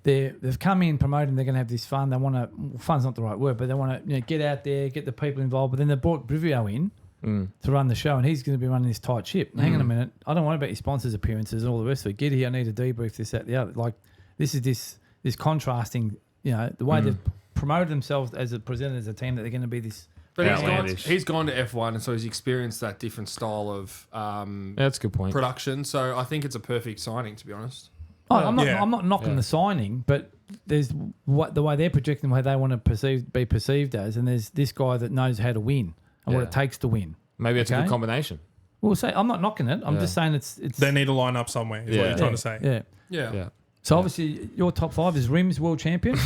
they've come in promoting they're going to have this fun. They want to fun's not the right word, but they want to get out there, get the people involved. But then they brought Brivio in to run the show, and he's going to be running this tight ship. Hang on a minute, I don't worry about your sponsors' appearances and all the rest of it. Get here, I need a debrief, this, that, the other. Like this is this contrasting, the way they've promoted themselves as a presented as a team that they're going to be this. But Outlandish. he's gone to F1, and so he's experienced that different style of That's a good point. production. So I think it's a perfect signing, to be honest. Oh, I'm Yeah. not knocking the signing, but there's the way they're projecting, the way they want to be perceived as, and there's this guy that knows how to win and what Yeah. it takes to win. Maybe it's a Okay. good combination. We'll say I'm not knocking it. I'm Yeah. just saying it's They need to line up somewhere, is what Yeah. you're trying to say. Yeah. Yeah. Yeah. So obviously your top 5 is Rims world champion,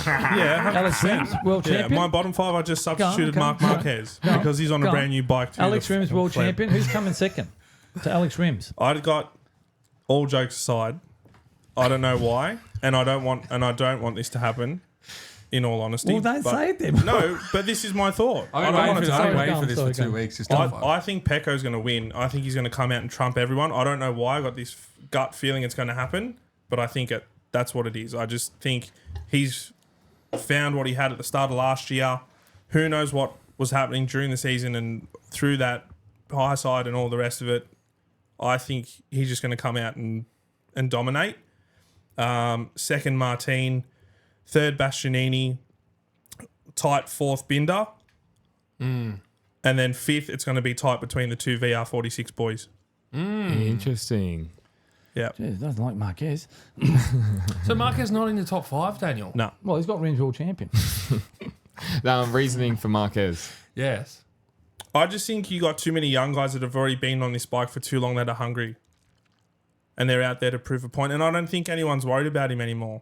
Yeah, Alex 100%. Rims world Yeah, champion, my bottom 5, I just substituted okay. Mark Marquez Go on. because he's on Go a on. brand new bike too. Alex Rims world Flip. champion. Who's coming second to Alex Rims? I'd got, all jokes aside, I don't know why, and I don't want this to happen. In all honesty, Well, don't but- say it then. No, but this is my thought. I don't want it to Sorry, happen. go waiting on, for this sorry, for go 2 on. weeks. Just top 5. I think Pecco's going to win. I think he's going to come out and trump everyone. I don't know why. I got this gut feeling it's going to happen, but I think that's what it is. I just think he's found what he had at the start of last year. Who knows what was happening during the season and through that high side and all the rest of it. I think he's just going to come out and dominate. Second, Martin. Third, Bastianini. Tight fourth, Binder. And then fifth, it's going to be tight between the two VR46 boys. Interesting. Yeah. Jeez, doesn't like Marquez. So Marquez not in the top 5, Daniel? No. Well, he's got Rims world champion. Reasoning for Marquez. Yes. I just think you got too many young guys that have already been on this bike for too long that are hungry. And they're out there to prove a point. And I don't think anyone's worried about him anymore.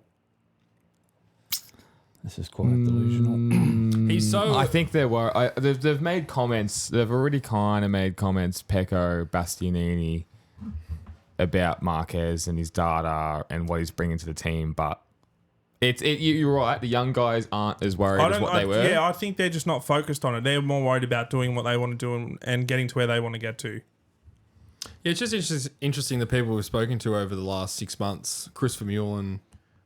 This is quite delusional. He's so... I think there were. They've made comments. They've already kind of made comments, Pecco, Bastianini, about Marquez and his data and what he's bringing to the team. But you're right. The young guys aren't as worried as what they were. Yeah, I think they're just not focused on it. They're more worried about doing what they want to do and getting to where they want to get to. Yeah, it's just interesting the people we've spoken to over the last 6 months. Chris Vermeulen,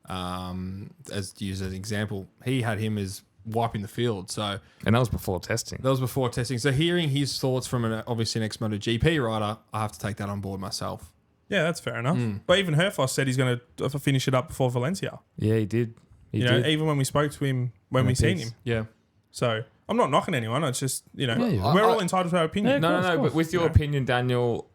as used as an example, he had him as wiping the field. So And that was before testing. that was before testing. So hearing his thoughts from obviously an ex-MotoGP rider, I have to take that on board myself. Yeah, that's fair enough. But even Herfoss said he's going to finish it up before Valencia. Yeah, he did. He You know, did. even when we spoke to him, when And we it seen is. him. Yeah. So I'm not knocking anyone. It's just, Yeah, yeah. we're all entitled to our opinion. Yeah. No, Of no, course. but with your Yeah. opinion, Daniel,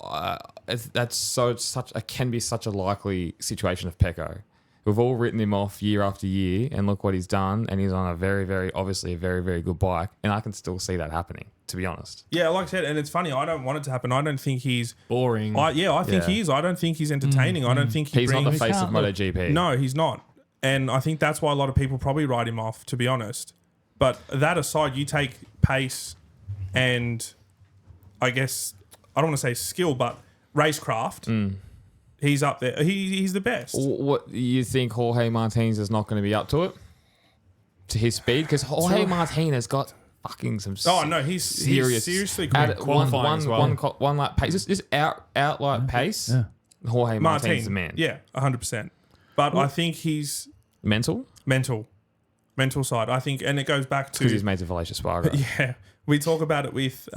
can be such a likely situation of Pecco. We've all written him off year after year, and look what he's done, and he's on a very, very, obviously a very, very good bike, and I can still see that happening, to be honest. Yeah, like I said, and it's funny. I don't want it to happen. I don't think he's. Boring. I think Yeah. he is. I don't think he's entertaining. I don't think he He's brings. not the face of can't look- MotoGP. No, he's not. And I think that's why a lot of people probably write him off, to be honest. But that aside, you take pace and I guess, I don't want to say skill, but racecraft. He's up there. He's the best. What you think Jorge Martinez is not going to be up to it? To his speed? Because Jorge Martinez has got fucking some Oh, no, he's serious. seriously At quick. qualifying as well. one lap pace. Just out lap pace. Yeah. Jorge Martinez is the Martin. man. Yeah, 100%. But I think he's Mental? mental side. I think, and it goes back Because he's to, made to Valacia Spargo. yeah, we talk about it with,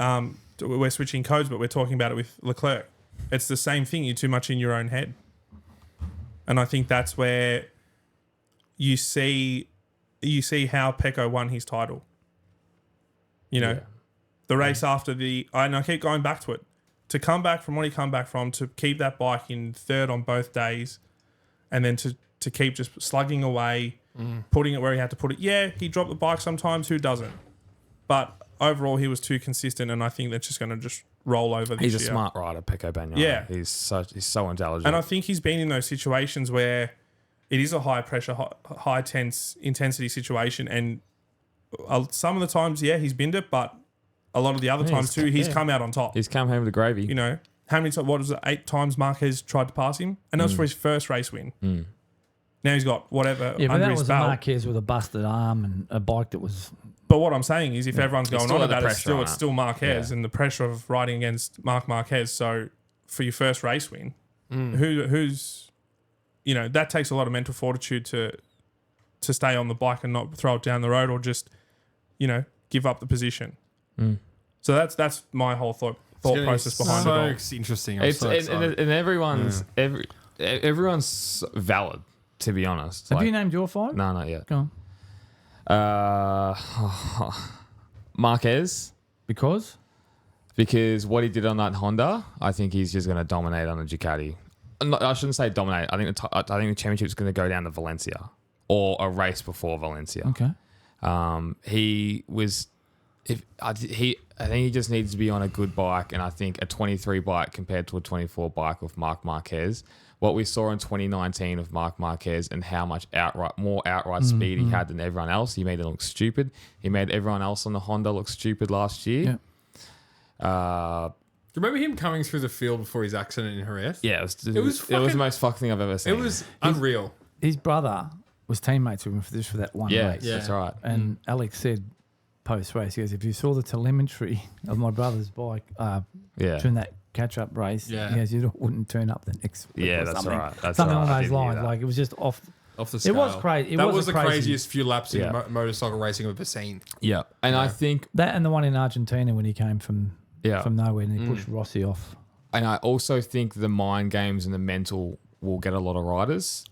we're switching codes, but we're talking about it with Leclerc. It's the same thing. You're too much in your own head. And I think that's where you see how Pecco won his title. You know, Yeah. the race after and I keep going back to it. To come back from what he come back from, to keep that bike in third on both days, and then to keep just slugging away, putting it where he had to put it. Yeah, he dropped the bike sometimes. Who doesn't? But overall, he was too consistent, and I think that's just going to just roll over this He's a year. smart rider, Pecco Bagnaia. Yeah. He's so intelligent. And I think he's been in those situations where it is a high pressure, high tense intensity situation, and some of the times, yeah, he's binned it, but a lot of the other Yeah, times too, he's come out on top. He's come home with the gravy. You know, how many times? What was it? 8 times Marquez tried to pass him, and that was for his first race win. Now he's got whatever Yeah, but under that his was a belt. Marquez with a busted arm and a bike that was. But what I'm saying is, if everyone's going still on got the about it, pressure on it's it. still Marquez Yeah. and the pressure of riding against Marc Marquez. So for your first race win, who's, you know, that takes a lot of mental fortitude to stay on the bike and not throw it down the road or just, you know, give up the position. So that's my whole thought process behind it all. So interesting. I'm It's so excited. and everyone's valid, to be honest. Have Like- you named your 5? No, not yet. Go on. Marquez, Because? because what he did on that Honda, I think he's just going to dominate on the Ducati. I shouldn't say dominate. I think the championship is going to go down to Valencia or a race before Valencia. Okay. He was. I think he just needs to be on a good bike, and I think a 23 bike compared to a 24 bike with Marc Marquez. what we saw in 2019 of Marc Marquez and how much more outright speed he had than everyone else. He made it look stupid. He made everyone else on the Honda look stupid last year. Yeah. Remember him coming through the field before his accident in Jerez? Yeah, it was the most fucked thing I've ever seen. It was unreal. His brother was teammates with him for that one race. Yeah, that's right. And Alex said post-race, he goes, if you saw the telemetry of my brother's bike during that catch-up race, he goes, you wouldn't turn up the next week. Yeah, or that's something. right. That's something right. along those lines. Like, it was just off the scale. It was crazy. That was the craziest few laps in motorcycle racing I've ever seen. Yeah. And I think... That and the one in Argentina when he came from nowhere and he pushed Rossi off. And I also think the mind games and the mental will get a lot of riders.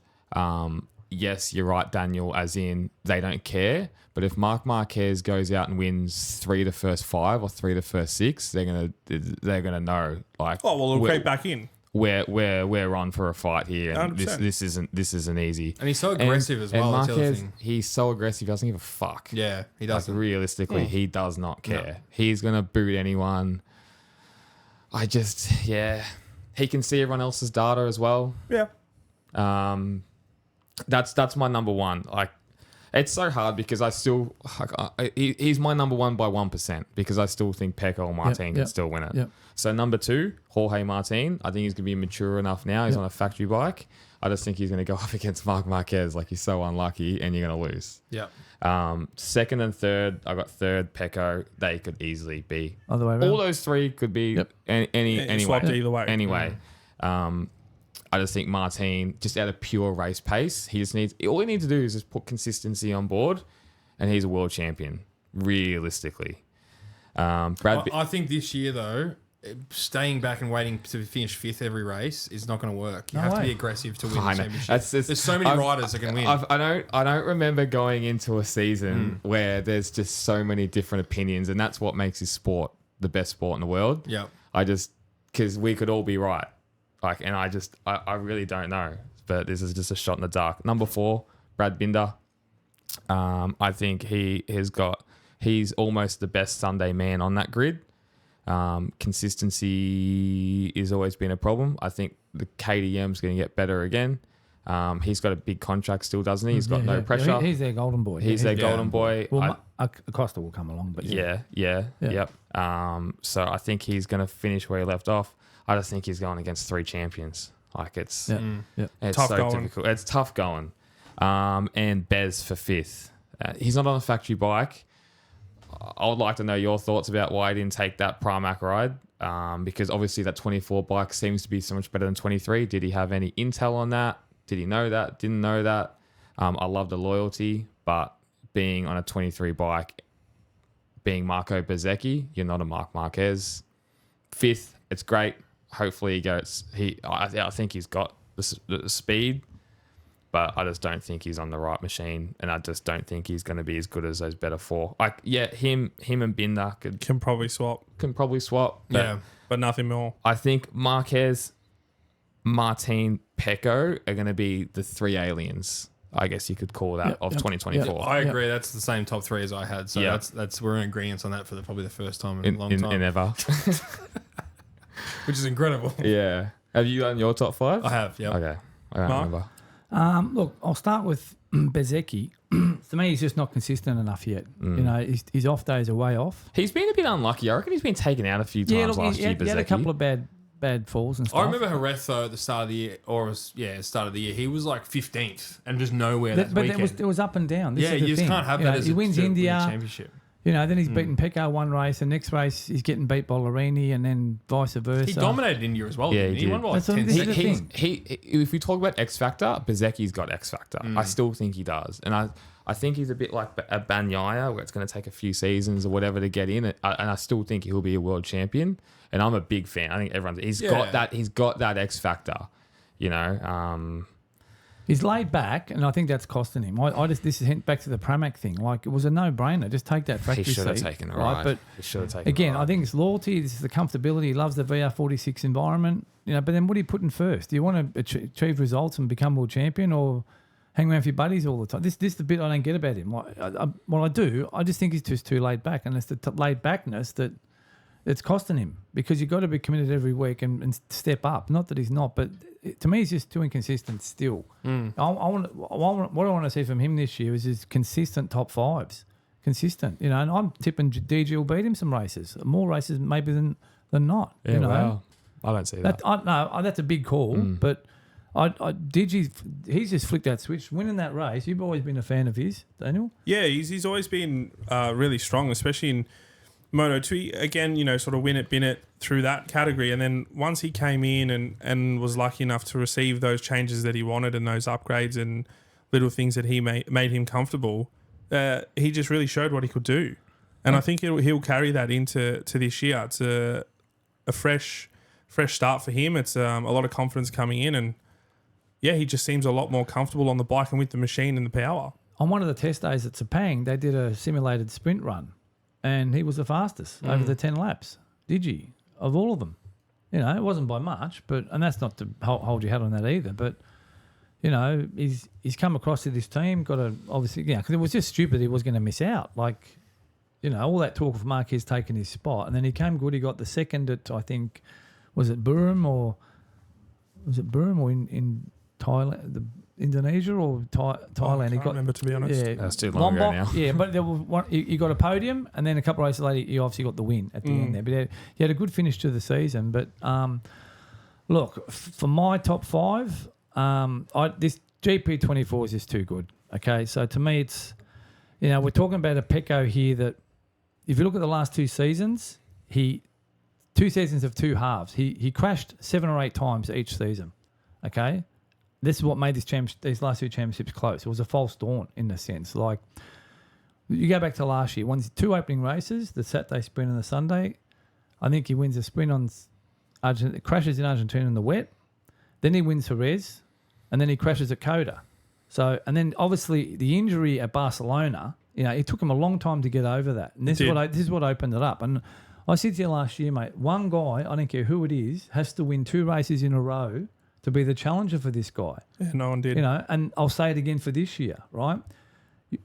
Yes, you're right, Daniel, as in they don't care. But if Marc Marquez goes out and wins 3 to first 5 or 3 to first 6, they're gonna know, like, we'll get back in. We're on for a fight here, and 100%. this isn't easy. And he's so aggressive as well. And That's the other Marquez, thing. he's so aggressive, he doesn't give a fuck. Yeah, he doesn't. Like, realistically, he does not care. He's gonna boot anyone. He can see everyone else's data as well. Yeah. That's my number one. Like, it's so hard because I still he's my number one by 1% because I still think Pecco or Martin can still win it. Yep. So number 2, Jorge Martin. I think he's gonna be mature enough now. He's on a factory bike. I just think he's gonna go up against Marc Marquez. Like, he's so unlucky, and you're gonna lose. Yeah. Second and third, I got third Pecco. They could easily be Other way around. all those three could be any swapped way. either way. Anyway, I just think Martin, just at a pure race pace, all he needs to do is just put consistency on board, and he's a world champion, realistically. I think this year, though, staying back and waiting to finish 5th every race is not going to work. You have to be aggressive to win the championship. There's so many riders that can win. I don't remember going into a season where there's just so many different opinions, and that's what makes this sport the best sport in the world. Yeah. Because we could all be right. Like, and I really don't know, but this is just a shot in the dark. Number 4, Brad Binder. I think he's almost the best Sunday man on that grid. Consistency has always been a problem. I think the KTM's going to get better again. He's got a big contract still, doesn't he? He's got no pressure. He's their golden boy. He's their golden boy. Well, Acosta will come along, but yep. So I think he's going to finish where he left off. I just think he's going against 3 champions. Like, it's Tough so going. difficult. It's tough going. And Bez for 5th. He's not on a factory bike. I would like to know your thoughts about why he didn't take that Primac ride, because obviously that 24 bike seems to be so much better than 23. Did he have any intel on that? Did he know that? Didn't know that? I love the loyalty, but being on a 23 bike, being Marco Bezzecchi, you're not a Marc Marquez. 5th, it's great. Hopefully he goes. I think he's got the speed, but I just don't think he's on the right machine, and I just don't think he's going to be as good as those better 4. Like, him and Binder Can probably swap. But nothing more. I think Marquez, Martin, Pecco are going to be the 3 aliens, I guess you could call that, of 2024. I agree. That's the same top 3 as I had. So that's we're in agreement on that for probably the first time in a long time. In ever. Which is incredible. Yeah. Have you done your top 5? I have, yeah. Okay. I don't remember. Look, I'll start with Bezzecchi. To me, he's just not consistent enough yet. You know, his off days are way off. He's been a bit unlucky. I reckon he's been taken out a few times last year, he had a couple of bad falls and stuff. I remember Jerez, though, at the start of the year, start of the year, he was like 15th and just nowhere that weekend. It was up and down. You just can't have that as he wins India championship. You know, then he's beaten Pecco one race, and next race he's getting beat by Larini, and then vice versa. He dominated India as well. Yeah, he won by like 10 seconds. If we talk about X Factor, Bezzecchi's got X Factor. I still think he does. And I think he's a bit like a Bagnaia, where it's going to take a few seasons or whatever to get in. And I still think he'll be a world champion. And I'm a big fan. I think he's got that X Factor, you know. He's laid back, and I think that's costing him. This is back to the Pramac thing. Like, it was a no-brainer. Just take that factory seat. He should have taken the ride. But he should have taken again, the ride. I think it's loyalty. This is the comfortability. He loves the VR46 environment. You know, but then what are you putting first? Do you want to achieve results and become world champion, or hang around with your buddies all the time? This is the bit I don't get about him. Like, I do. I just think he's just too laid back, and it's the laid backness that it's costing him, because you've got to be committed every week and step up. Not that he's not, but to me, he's just too inconsistent still. What I want to see from him this year is his consistent top fives. Consistent, and I'm tipping DG will beat him some races. More races maybe than not. Yeah, wow. I don't see that. That's a big call, but he's just flicked that switch. Winning that race, you've always been a fan of his, Daniel? Yeah, he's always been really strong, especially in Moto2. Again, sort of win it, bin it through that category. And then once he came in and was lucky enough to receive those changes that he wanted and those upgrades and little things that he made him comfortable, he just really showed what he could do. And I think he'll carry that into this year. It's a fresh start for him. It's a lot of confidence coming in, and yeah, he just seems a lot more comfortable on the bike and with the machine and the power. On one of the test days at Sepang, they did a simulated sprint run, and he was the fastest over the 10 laps. Digi, of all of them. It wasn't by much, and that's not to hold your hat on that either, but he's come across to this team, got to obviously, because it was just stupid he was going to miss out. Like, all that talk of Marquez taking his spot, and then he came good. He got the second at, I think, was it Burma or in Thailand, Indonesia or Thailand? I can't remember, to be honest. Yeah, that's too long ago now. Yeah, but there was one, he got a podium, and then a couple of races later, he obviously got the win at the end there. But he had a good finish to the season. But look, for my top five, this GP24 is just too good. Okay, so to me, it's we're talking about a Pecco here that, if you look at the last two seasons, 2 seasons of 2 halves. He crashed 7 or 8 times each season. Okay, this is what made these last 2 championships close. It was a false dawn in a sense. Like, you go back to last year, won 2 opening races, the Saturday sprint and the Sunday. I think he wins a sprint on crashes in Argentina in the wet. Then he wins Jerez, and then he crashes at Coda. So, and then obviously the injury at Barcelona, it took him a long time to get over that. And this is what opened it up. And I said to you last year, mate, one guy, I don't care who it is, has to win 2 races in a row to be the challenger for this guy. Yeah, no one did. And I'll say it again for this year, right?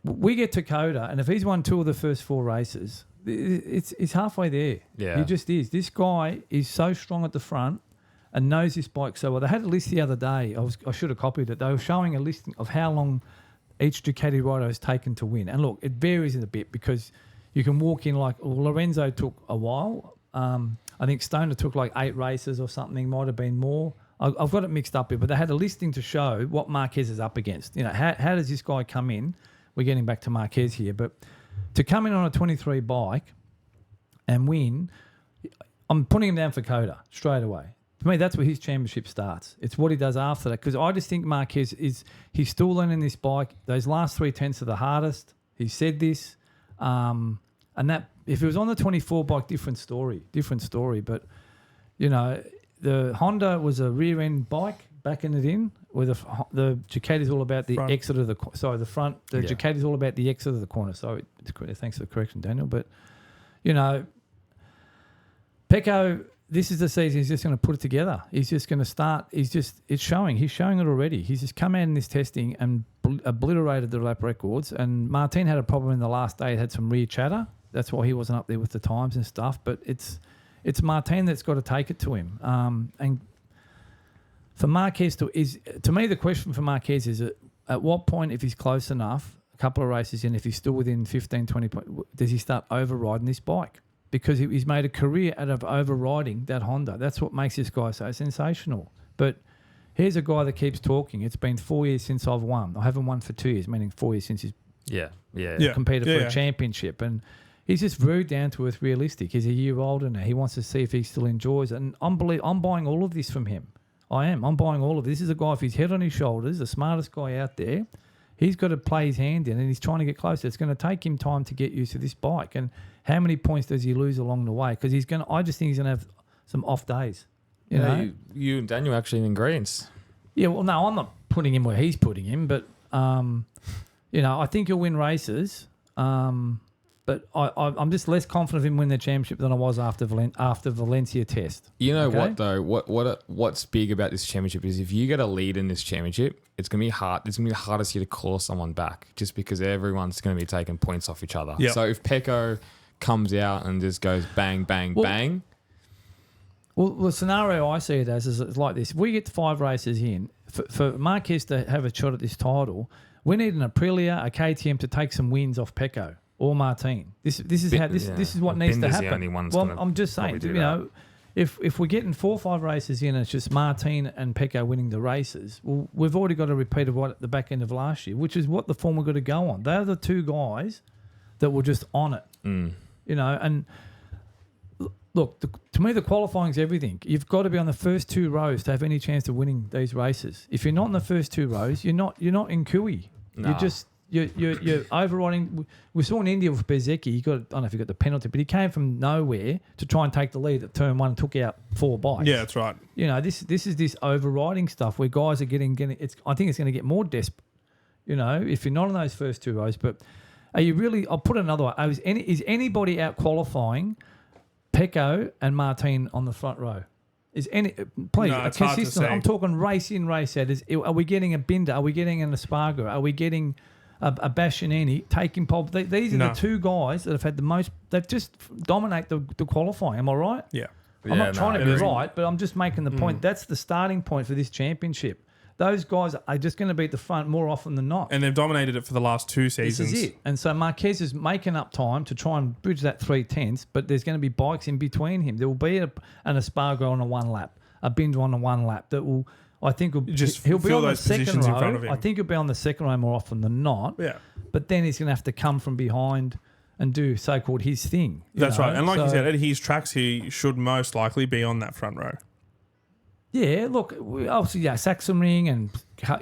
We get to Coda, and if he's won 2 of the first 4 races, it's halfway there. Yeah. He just is. This guy is so strong at the front and knows this bike so well. They had a list the other day. I should have copied it. They were showing a list of how long each Ducati rider has taken to win. And look, it varies a bit because you can walk in Lorenzo took a while. I think Stoner took 8 races or something. Might have been more. I've got it mixed up here, but they had a listing to show what Marquez is up against. How does this guy come in? We're getting back to Marquez here, but to come in on a 23 bike and win, I'm putting him down for Coda straight away. For me, that's where his championship starts. It's what he does after that, because I just think Marquez he's still learning this bike. Those last 3 tenths are the hardest. He said this, and that if it was on the 24 bike, different story. But the Honda was a rear end bike backing it in, where the Ducati's all about the front. Exit of the the front. The Ducati's all about the exit of the corner. Sorry, thanks for the correction, Daniel. But Pecco, this is the season he's just going to put it together. He's just going to start. It's showing. He's showing it already. He's just come out in this testing and obliterated the lap records. And Martin had a problem in the last day. He had some rear chatter. That's why he wasn't up there with the times and stuff. But it's Martin that's got to take it to him. And for Marquez to me, the question for Marquez is at what point, if he's close enough, a couple of races in, if he's still within 15, 20 points, does he start overriding this bike? Because he's made a career out of overriding that Honda. That's what makes this guy so sensational. But here's a guy that keeps talking. It's been 4 years since I've won. I haven't won for 2 years, meaning 4 years since he's competed for a championship. And he's just very down to earth, realistic. He's a year older now. He wants to see if he still enjoys it. And I'm buying all of this from him. I am. I'm buying all of this. This is a guy with his head on his shoulders, the smartest guy out there. He's got to play his hand in, and he's trying to get closer. It's going to take him time to get used to this bike. And how many points does he lose along the way? Because I just think he's going to have some off days. You know? You and Daniel actually in agreement. Yeah, well, no, I'm not putting him where he's putting him, but I think he'll win races. But I'm just less confident of him winning the championship than I was after Valencia test. You know what though? What's big about this championship is if you get a lead in this championship, it's gonna be hard. It's gonna be hardest here to claw someone back, just because everyone's gonna be taking points off each other. Yep. So if Pecco comes out and just goes bang, bang, bang. Well, the scenario I see it as is like this. If we get 5 races in, for Marquez to have a shot at this title, we need an Aprilia, a KTM to take some wins off Pecco or Martin. This is what needs to happen. The only one's well, I'm just saying, if we're getting 4 or 5 races in and it's just Martin and Pecco winning the races, well, we've already got a repeat of what at the back end of last year, which is what the form we've got to go on. They're the 2 guys that were just on it, and look, to me, the qualifying is everything. You've got to be on the first 2 rows to have any chance of winning these races. If you're not in the first 2 rows, you're not in Kui. No. You're overriding. We saw in India with Bezecchi. I don't know if he got the penalty, but he came from nowhere to try and take the lead at turn 1 and took out 4 bikes. Yeah, that's right. This is this overriding stuff where guys are getting. I think it's going to get more desperate. If you're not in those first 2 rows, but are you really? I'll put it another way. Is anybody out qualifying Pecco and Martin on the front row? Is any please No, it's hard to say. I'm talking race in, race out. Are we getting a Binder? Are we getting an Espargaro? Are we getting a Bastianini taking pole? These are the 2 guys that have had the most. They've just dominate the qualifying. Am I right? Yeah. I'm not trying to be right, but I'm just making the point. That's the starting point for this championship. Those guys are just going to be at the front more often than not. And they've dominated it for the last 2 seasons. This is it. And so Marquez is making up time to try and bridge that 3/10, but there's going to be bikes in between him. There will be an Espargaro on a 1 lap, a Binder on a 1 lap that will, I think, he'll be on the second row. In front of him. I think he'll be on the second row more often than not. Yeah. But then he's going to have to come from behind and do so-called his thing. That's right. And like you said, at his tracks, he should most likely be on that front row. Yeah, look, obviously, Sachsenring and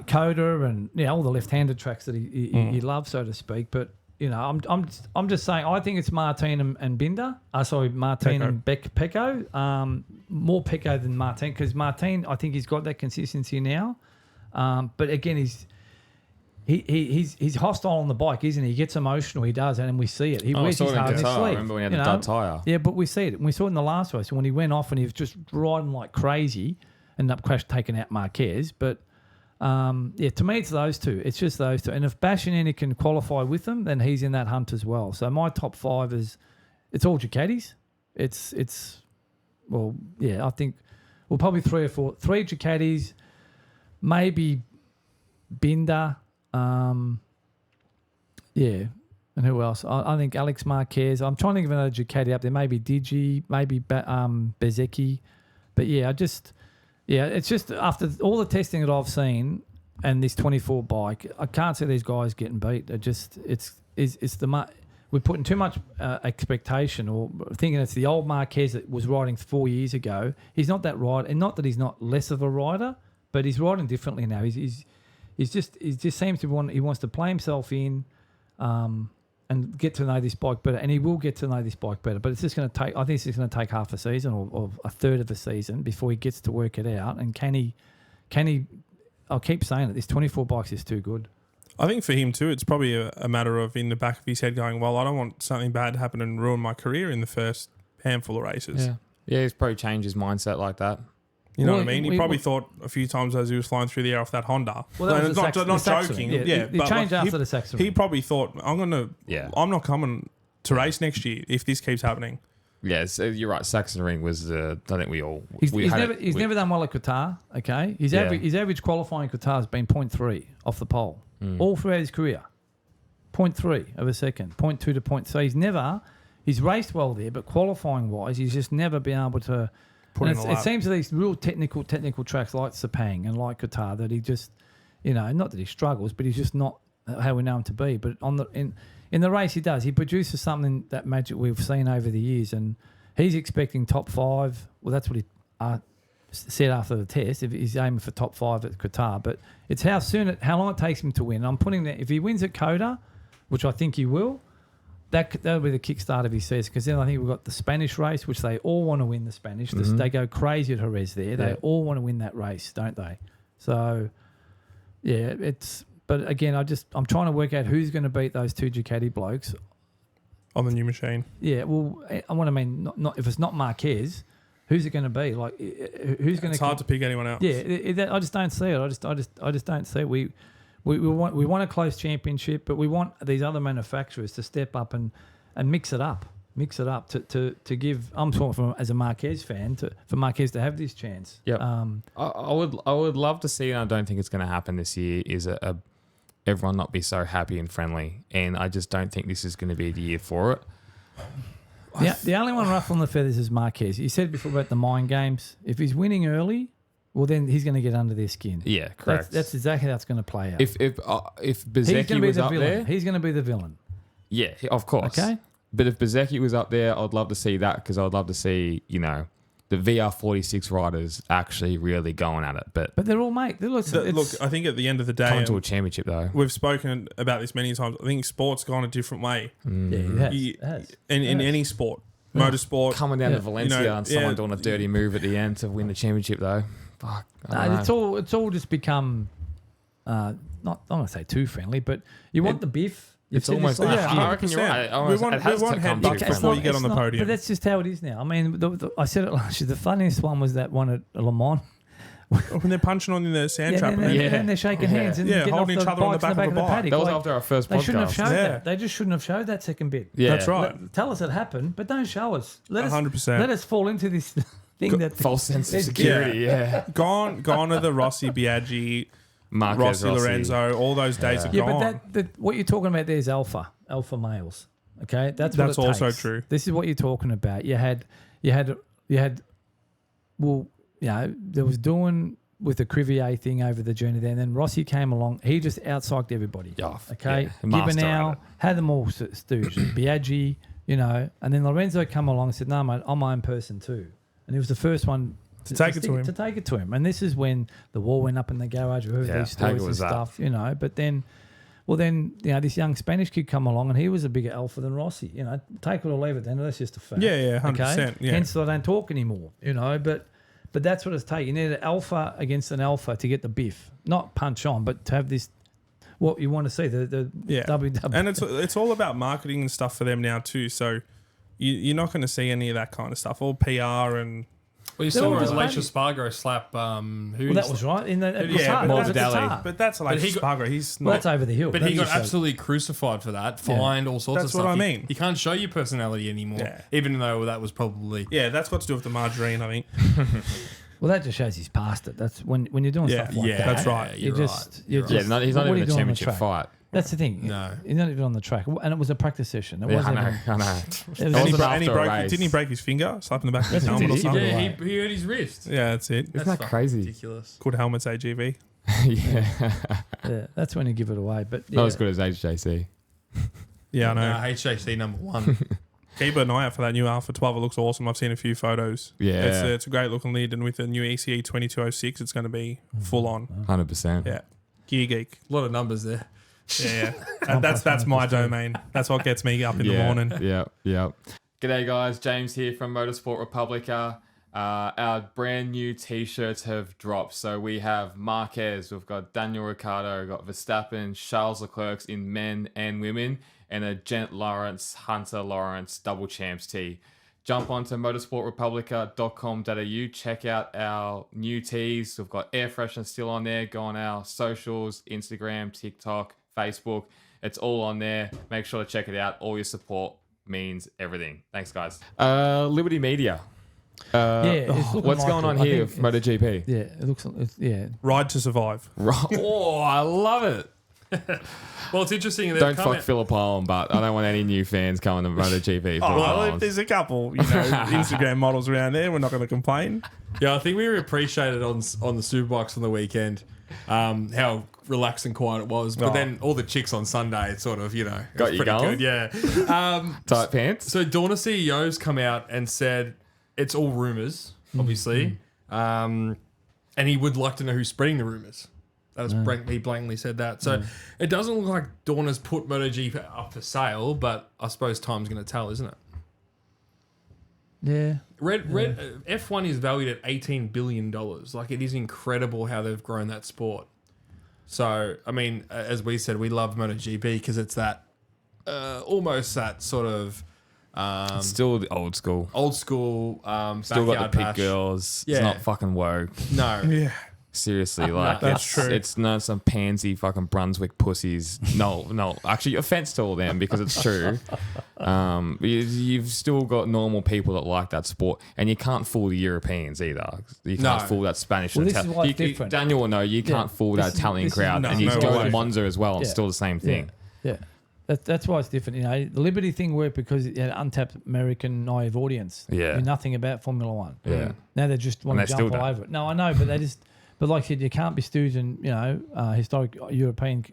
Coda and all the left-handed tracks that he loves, so to speak. But I'm just saying, I think it's Martin and Binder. Martin Pecco. And Pecco. More Pecco than Martin, because Martin, I think he's got that consistency now. But again, he's hostile on the bike, isn't he? He gets emotional. He does, and we see it. He wears his heart on his sleeve. I remember when he had the dud tyre. Yeah, but we see it. We saw it in the last race when he went off and he was just riding like crazy. Ended up taking out Marquez. But, to me, it's those 2. It's just those 2. And if Bastianini can qualify with them, then he's in that hunt as well. So my top 5 it's all Ducatis. I think, probably 3 or 4. 3 Ducatis, maybe Binder. And who else? I think Alex Marquez. I'm trying to think of another Ducati up there. Maybe Digi, maybe Bezecchi. But it's just after all the testing that I've seen and this 24 bike, I can't see these guys getting beat. We're putting too much expectation or thinking it's the old Marquez that was riding 4 years ago. He's not that rider, and not that he's not less of a rider, but he's riding differently now. He just seems to wants to play himself in, and get to know this bike better, and he will get to know this bike better. But it's just going to take. I think it's just going to take half a season or a third of a season before he gets to work it out. And can he? I'll keep saying it. This 24 bikes is too good. I think for him too, it's probably a matter of in the back of his head going, well, I don't want something bad to happen and ruin my career in the first handful of races. Yeah, he's probably changed his mindset like that. You know what I mean? He probably thought a few times as he was flying through the air off that Honda. Well, that was not joking. He changed after the Saxon. He probably thought, I'm not coming to race next year if this keeps happening. Yeah, so you're right. Saxon Ring was I think we all. He's never done well at Qatar. Okay, his average qualifying at Qatar has been 0.3 off the pole all throughout his career. 0.3 of a second, 0.2 to 0.3. He's raced well there, but qualifying wise, he's just never been able to. It seems to these real technical tracks like Sepang and like Qatar that he just, not that he struggles, but he's just not how we know him to be. But in the race he does. He produces something, that magic we've seen over the years, and he's expecting top 5. Well, that's what he said after the test. If he's aiming for top 5 at Qatar, but it's how long it takes him to win. I'm putting that if he wins at Coda, which I think he will. That'll be the kickstart of his season, because then I think we've got the Spanish race, which they all want to win. The Spanish, they go crazy at Jerez there. They all want to win that race, don't they? So, But again, I'm trying to work out who's going to beat those 2 Ducati blokes on the new machine. Yeah, well, I want to mean not if it's not Marquez, who's it going to be? Like who's going to? It's hard to pick anyone else. Yeah, I just don't see it. I just don't see it. We want a close championship, but we want these other manufacturers to step up and mix it up. Mix it up to give. I'm talking from as a Marquez fan for Marquez to have this chance. Yep. I would love to see, and I don't think it's going to happen this year, is everyone not be so happy and friendly. And I just don't think this is going to be the year for it. The only one ruffling the feathers is Marquez. You said before about the mind games. If he's winning early, well, then he's going to get under their skin. Yeah, correct. That's exactly how it's going to play out. If Bezzecchi was up there, he's going to be the villain. yeah, of course. Okay. But if Bezzecchi was up there, I'd love to see that, because I'd love to see, the VR46 riders actually really going at it. But they're all mate. Look, I think at the end of the day, coming to a championship though, we've spoken about this many times. I think sport's gone a different way. Yeah, it has. In any sport, motorsport. coming down to Valencia and someone doing a dirty move at the end to win the championship though. Fuck. It's all just become not. I'm going to say too friendly, but you want the biff. It's almost. I reckon you're right. We want headbutts before you get on the podium. But that's just how it is now. I mean, I said it last year. The funniest one was that one at Le Mans. When they're punching on in the sand trap. And they're shaking hands and getting holding off each other on the back of the bike. paddock. That was after our first podcast. They shouldn't have showed that. They just shouldn't have showed that second bit. Yeah, that's right. Tell us it happened, but don't show us. Let 100%. Let us fall into this thing that false sense of security. Yeah. Gone are the Rossi, Biaggi, Marquez, Rossi, Lorenzo. All those days are gone. but what you're talking about there is alpha males. Okay, that's also takes. true. This is what you're talking about. You had. Well, there was doing with the Crivier thing over the journey there, and then Rossi came along. He just outpsyched everybody. Okay, Gibernau had them all stooge. Biaggi, and then Lorenzo come along and said, "No, mate, I'm my own person too," and he was the first one. To take it to him. And this is when the wall went up in the garage with these stories and stuff, But then, this young Spanish kid come along and he was a bigger alpha than Rossi. Take it or leave it then. That's just a fact. Yeah, 100%. Okay? Yeah. Hence, I don't talk anymore, But that's what it's taking. You need an alpha against an alpha to get the biff. Not punch on, but to have this, what you want to see, the WW. And it's all about marketing and stuff for them now too. So you're not going to see any of that kind of stuff. All PR and... Well, you saw Alicia Spargo slap. That was right in the but that's like Spargo. He's not. That's over the hill. But he got absolutely crucified for that. Fined, all sorts of stuff. That's what I mean. You can't show your personality anymore, even though that was probably. Yeah, that's got to do with the margarine, I think. Well, that just shows he's past it. That's when you're doing stuff like that. That's right. He's not even in a championship fight. That's the thing. No, he's not even on the track, and it was a practice session. It wasn't. I know. Didn't he break his finger? Slapping the back of his helmet or something? Yeah, he hurt his wrist. Yeah, that's it. Isn't that crazy? Ridiculous. Good helmets, AGV. Yeah, that's when you give it away. But not as good as HJC. Yeah, I know. HJC number 1. Keep an eye out for that new Alpha 12. It looks awesome. I've seen a few photos. Yeah, it's a great looking lead, and with the new ECE 2206, it's going to be full on. 100%. Yeah, Gear Geek. A lot of numbers there. Yeah. That's my domain. That's what gets me up in the morning. Yeah. G'day guys, James here from Motorsport Republica. Our brand new t-shirts have dropped. So we have Marquez, we've got Daniel Ricciardo, we've got Verstappen, Charles Leclerc in men and women, and a Gent Lawrence, Hunter Lawrence double champs tee. Jump onto motorsportrepublica.com.au. Check out our new tees. We've got air freshener still on there. Go on our socials, Instagram, TikTok, Facebook. It's all on there. Make sure to check it out. All your support means everything. Thanks, guys. Liberty Media. What's going on here with MotoGP? Yeah, it looks. Ride to survive. Oh, I love it. Well, it's interesting. Don't fuck Phillip Island, but I don't want any new fans coming to MotoGP. If there's a couple, Instagram models around there, we're not going to complain. Yeah, I think we appreciated on the Superbikes on the weekend how relaxed and quiet it was. But then all the chicks on Sunday, it's sort of, got you going. Good, yeah. Tight pants. So Dorna CEO's come out and said it's all rumours, obviously, and he would like to know who's spreading the rumours. That was he blatantly said that. So it doesn't look like Dorna's put MotoGP up for sale, but I suppose time's going to tell, isn't it? Yeah. F1 is valued at $18 billion. Like, it is incredible how they've grown that sport. So, I mean, as we said, we love MotoGP because it's that almost that sort of still the old school. Still got the pit girls. Yeah. It's not fucking woke. No. Yeah. Seriously, like That's it's, true. it's not some pansy fucking Brunswick pussies. No. Actually, offense to all them because it's true. You've still got normal people that like that sport, and you can't fool the Europeans either. You can't fool that Spanish. Well, and this is why it's different. Daniel will know you can't fool that Italian crowd, and you no go way. to Monza as well. It's Yeah. still the same thing. Yeah. That's why it's different. You know, the Liberty thing worked because it had an untapped American naive audience. Yeah. Knew nothing about Formula One. Yeah. Now they just want And to they jump still all don't. over it. No, I know, but they just. But like I said, you can't be stooging, historic European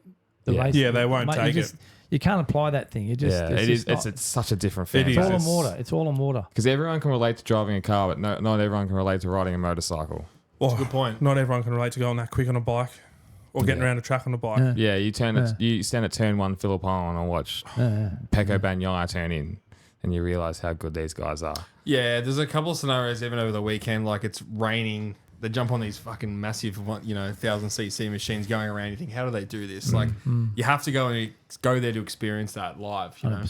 Yeah. race. Yeah, they won't Mate, take you it. just, you can't apply that thing. It just, Yeah, it's it is. just It's such a different It fan is. it's all base. on water. It's all on water. Because everyone can relate to driving a car, but not everyone can relate to riding a motorcycle. Well, Good point. not everyone can relate to going that quick on a bike or getting around a track on a bike. Yeah. Yeah, you stand at turn 1 Phillip Island and watch Pecco Bagnaia turn in, and you realise how good these guys are. Yeah, there's a couple of scenarios even over the weekend, like it's raining. They jump on these fucking massive, 1,000cc machines going around. You think, how do they do this? Like, you have to go there to experience that live. You know,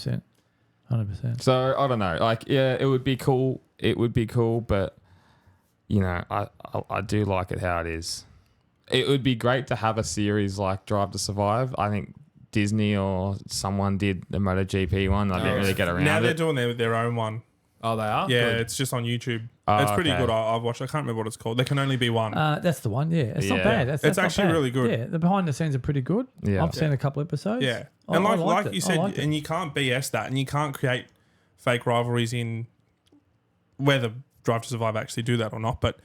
100%. So I don't know. Like, yeah, it would be cool. It would be cool, but I do like it how it is. It would be great to have a series like Drive to Survive. I think Disney or someone did the MotoGP one. I didn't really get around Now they're it. doing their own one. oh, they are. Yeah, Good. it's just on YouTube. Oh, it's pretty okay. good. I've watched. I can't remember what it's called. There can only be one. That's the one. Yeah, it's not Yeah. bad. That's It's not actually bad. really good. Yeah, the behind the scenes are pretty good. Yeah. I've seen a couple episodes. Yeah, I and liked like it. you I said, liked it. and you can't BS that, and you can't create fake rivalries in whether Drive to Survive actually do that or not. But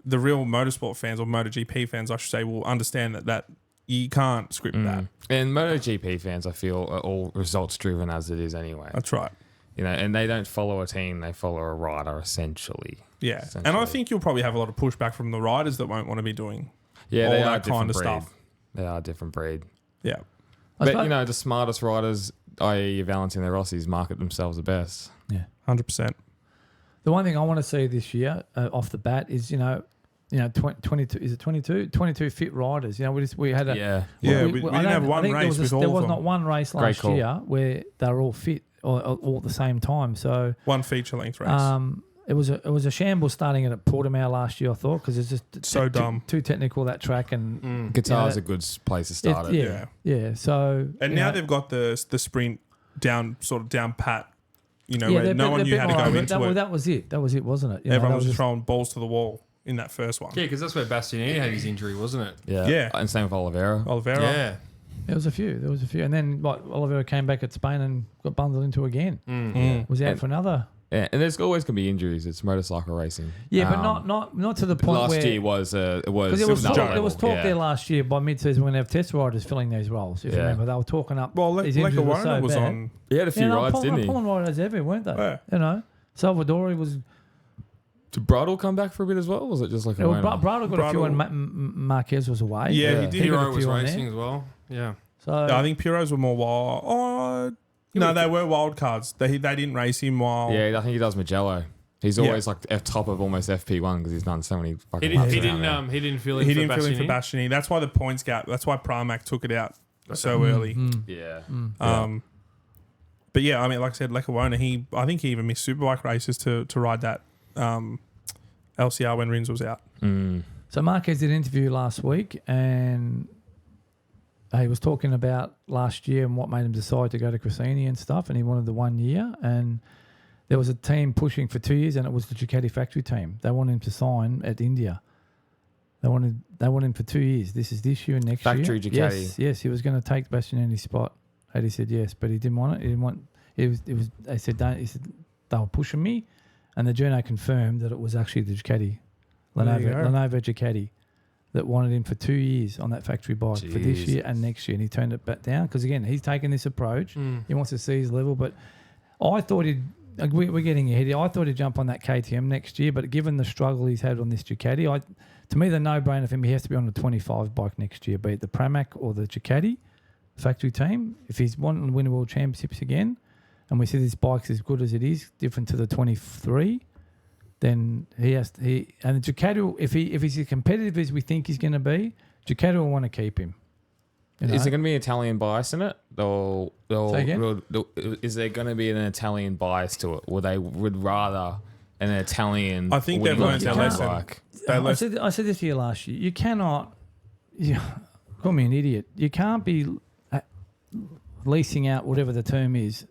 the real motorsport fans or MotoGP fans, I should say, will understand that you can't script that. And MotoGP fans, I feel, are all results driven as it is anyway. That's right. And they don't follow a team; they follow a rider essentially. Yeah, and I Essentially. think you'll probably have a lot of pushback from the riders that won't want to be doing Yeah, all they are that different kind of breed. stuff. They are a different breed. Yeah, I But suppose- the smartest riders, i.e., Valentino Rossi's, market themselves the best. yeah. 100%. The one thing I want to see this year off the bat is 22. Is it 22? 22 fit riders. We had a Yeah. Yeah, we I didn't have one race with all There of was them. not one race Great last call. year where they were all fit or all at the same time. So One feature length race. it was a shambles starting it at Portimao last year. I thought because it's just So dumb. too technical that track and Guitar's Yeah. a good place to start it. yeah, yeah. So And you now know, they've got the sprint down pat. yeah, Where they're no bit- one they're knew bit how to more go over it. into Well, it. that was it. That was it, wasn't it? Everyone that was just just- throwing balls to the wall in that first one. Yeah, because that's where Bastianini had his injury, wasn't it? Yeah. Yeah. And same with Oliveira. Oliveira. Yeah. There was a few, and then Oliveira came back at Spain and got bundled into again. Mm. Was out And- for another. Yeah. And there's always going to be injuries. It's motorcycle racing. Yeah, but not to the point Last where year was because was there another was level. talk Yeah. there last year by mid-season when they have test riders filling these roles. If you Yeah. remember, they were talking up. Well, his injuries were Lekawona so was bad. on. He had a few rides, didn't he? Pulling riders everywhere, weren't they? Yeah. Salvadori was. Did Bridle come back for a bit as well? Or was it just like a Brado got a few Bridle- when Marquez was away. Yeah, he Yeah. did. He got a Hero was few on racing there. as well. Yeah. So I think Puros were more wild. Oh, no, they were wild cards. They didn't race him while. Yeah, I think he does Magello. He's always like top of almost FP1 because he's done so many fucking He laps didn't. He around didn't. there. He didn't fill in. He for didn't fill in for Bastianini. Bastianini. That's why the points gap. That's why Pramac took it out so early. Yeah. But yeah, I mean, like I said, Lekawona, I think he even missed Superbike races to ride that LCR when Rins was out. So Marquez did an interview last week, and he was talking about last year and what made him decide to go to Cressini and stuff, and he wanted the 1 year, and there was a team pushing for 2 years, and it was the Ducati factory team. They wanted him to sign at India. They wanted him for 2 years. This is this year and next Factory year. Ducati. Yes, he was going to take Bastianini's spot. And he said yes, but he didn't want it. He didn't want. It was. They said don't. He said they were pushing me, and the journo confirmed that it was actually the Ducati, There you go. Lenovo Ducati, that wanted him for 2 years on that factory bike for this year and next year, and he turned it back down because again he's taken this approach. He wants to see his level, but I thought he'd. We're getting ahead here. I thought he'd jump on that KTM next year, but given the struggle he's had on this Ducati, to me the no-brainer for him, he has to be on the 25 bike next year, be it the Pramac or the Ducati factory team. If he's wanting to win a world championships again, and we see this bike's as good as it is, different to the 23, then he has to, and the Ducati, if he's as competitive as we think he's going to be, Ducati will want to keep him. You know? Is there going to be Italian bias in it? Say again? Is there going to be an Italian bias to it? Or they would rather an Italian? I think they've winning learned their on lesson. bike? I said this to you last year. You cannot. Call me an idiot. You can't be leasing out whatever the term is,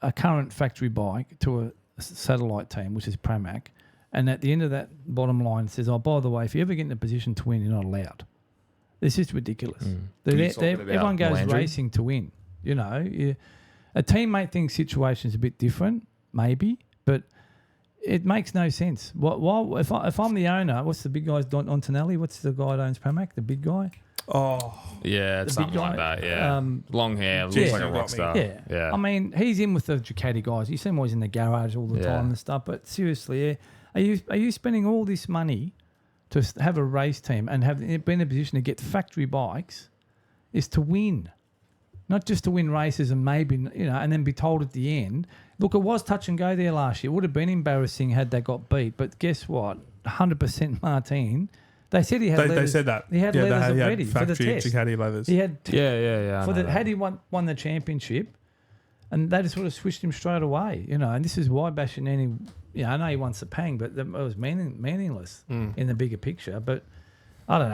a current factory bike to a satellite team, which is Pramac, and at the end of that bottom line says, "Oh, by the way, if you ever get in a position to win, you're not allowed." It's just ridiculous. Everyone goes racing to win. You know, a teammate thinks situation's a bit different, maybe, but it makes no sense. If I'm the owner, what's the big guy's Don Antonelli? What's the guy that owns Pramac? The big guy? Oh, yeah, it's something like that. Yeah, long hair, looks like a rock star. Yeah. I mean, he's in with the Ducati guys. You see him always in the garage all the time and stuff. But seriously, are you spending all this money to have a race team and be in a position to get factory bikes? Is to win, not just to win races and maybe and then be told at the end. Look, it was touch and go there last year. It would have been embarrassing had they got beat. But guess what? 100% Martin. They said he had leathers. They said that. He had leathers already for the test. Ducati leathers. He had had he won the championship, and they just sort of switched him straight away, And this is why Bastianini, I know he won Sepang, but it was meaningless in the bigger picture. But I don't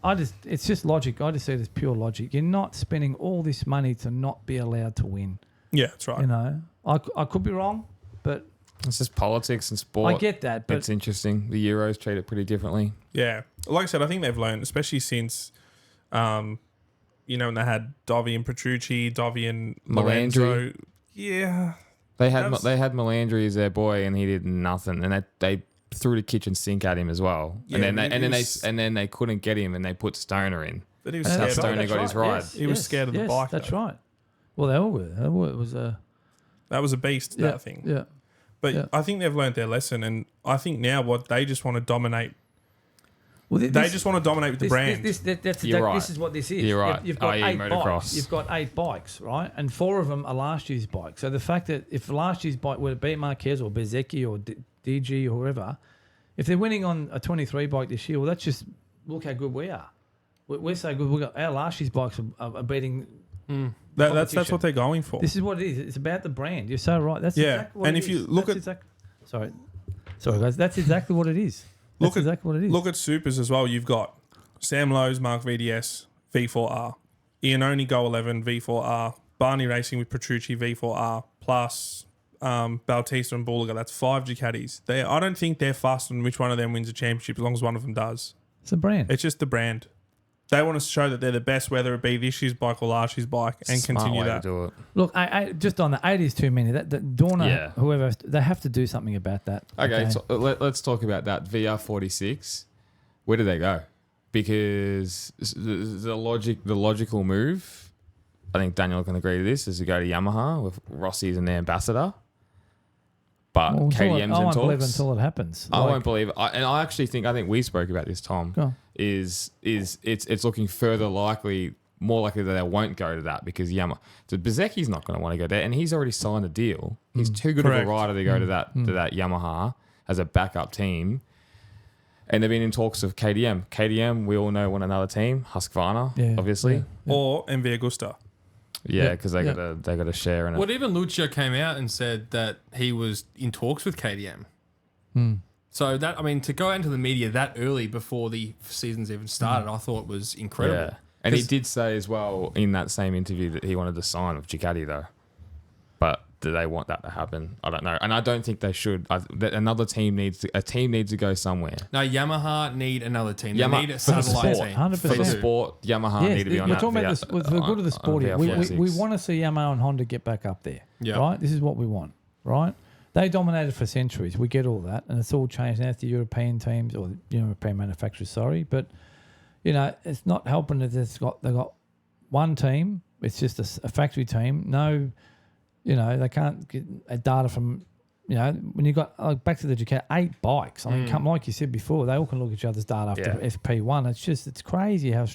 know. It's just logic. I just see it as pure logic. You're not spending all this money to not be allowed to win. Yeah, that's right. I could be wrong, but it's just politics and sport. I get that, but it's interesting. The Euros treat it pretty differently. Yeah. Like I said, I think they've learned, especially since, when they had Dovi and Petrucci, Dovi and Lorenzo. Yeah. They had Melandri as their boy, and he did nothing. And they threw the kitchen sink at him as well. Yeah, and then they couldn't get him, and they put Stoner in. But he was scared. Stoner got his ride. He was scared of the bike. That's right. Well, they all were. It was that was a beast. That thing. Yeah. But I think they've learned their lesson, and I think now they just want to dominate. Well, they just want to dominate with the brand. This is what this is. You're right. You've got 8 bikes. You've got 8 bikes, right? And 4 of them are last year's bikes. So the fact that if last year's bike were to beat Marquez or Bezecchi or DG or whoever, if they're winning on a 23 bike this year, well, that's just look how good we are. We're so good. Our last year's bikes are beating. That's what they're going for. This is what it is. It's about the brand. You're so right. That's exactly what and it if is. you look sorry guys, that's exactly what it is. Look at supers as well. You've got Sam Lowe's Mark VDS V4R, Iannone Go 11 V4R, Barney Racing with Petrucci V4R, plus Bautista and Bulliger. That's 5 Ducatis. I don't think they're fussed on which one of them wins a championship as long as one of them does. It's a brand. It's just the brand. They want to show that they're the best, whether it be this year's bike or last year's bike, and Smart continue way that. to do it. Look, I just on the 8 is too many. That Dorna, whoever, they have to do something about that. Okay. So let's talk about that VR46. Where do they go? Because the logical move, I think Daniel can agree to this, is to go to Yamaha with Rossi as an ambassador. But KTM's in talks. I won't believe it until it happens. I won't believe it. And I actually think we spoke about this, Tom. Is it's looking more likely that they won't go to that because Bezecchi's not going to want to go there, and he's already signed a deal. He's too good of a rider to go to that Yamaha as a backup team. And they've been in talks of KTM. KTM, we all know, want another team. Husqvarna, obviously, or MV Agusta. Yeah, because they got a share in it. Well, even Lucio came out and said that he was in talks with KTM. So that, to go out into the media that early before the season's even started, I thought was incredible. Yeah. And he did say as well in that same interview that he wanted to sign with Ducati though. But do they want that to happen? I don't know. And I don't think they should. Another team needs to go somewhere. No, Yamaha need another team. They need a satellite team. 100%. For the sport, Yamaha need to be on that. We're talking about for the good of the sport here. We want to see Yamaha and Honda get back up there. Yeah. Right? This is what we want. Right? They dominated for centuries. We get all that. And it's all changed. Now it's the European teams or the European manufacturers, sorry. But, it's not helping that they've got one team. It's just a factory team. No, they can't get data from, when you got, back to the Ducati, 8 bikes. Like you said before, they all can look at each other's data after FP1. It's crazy how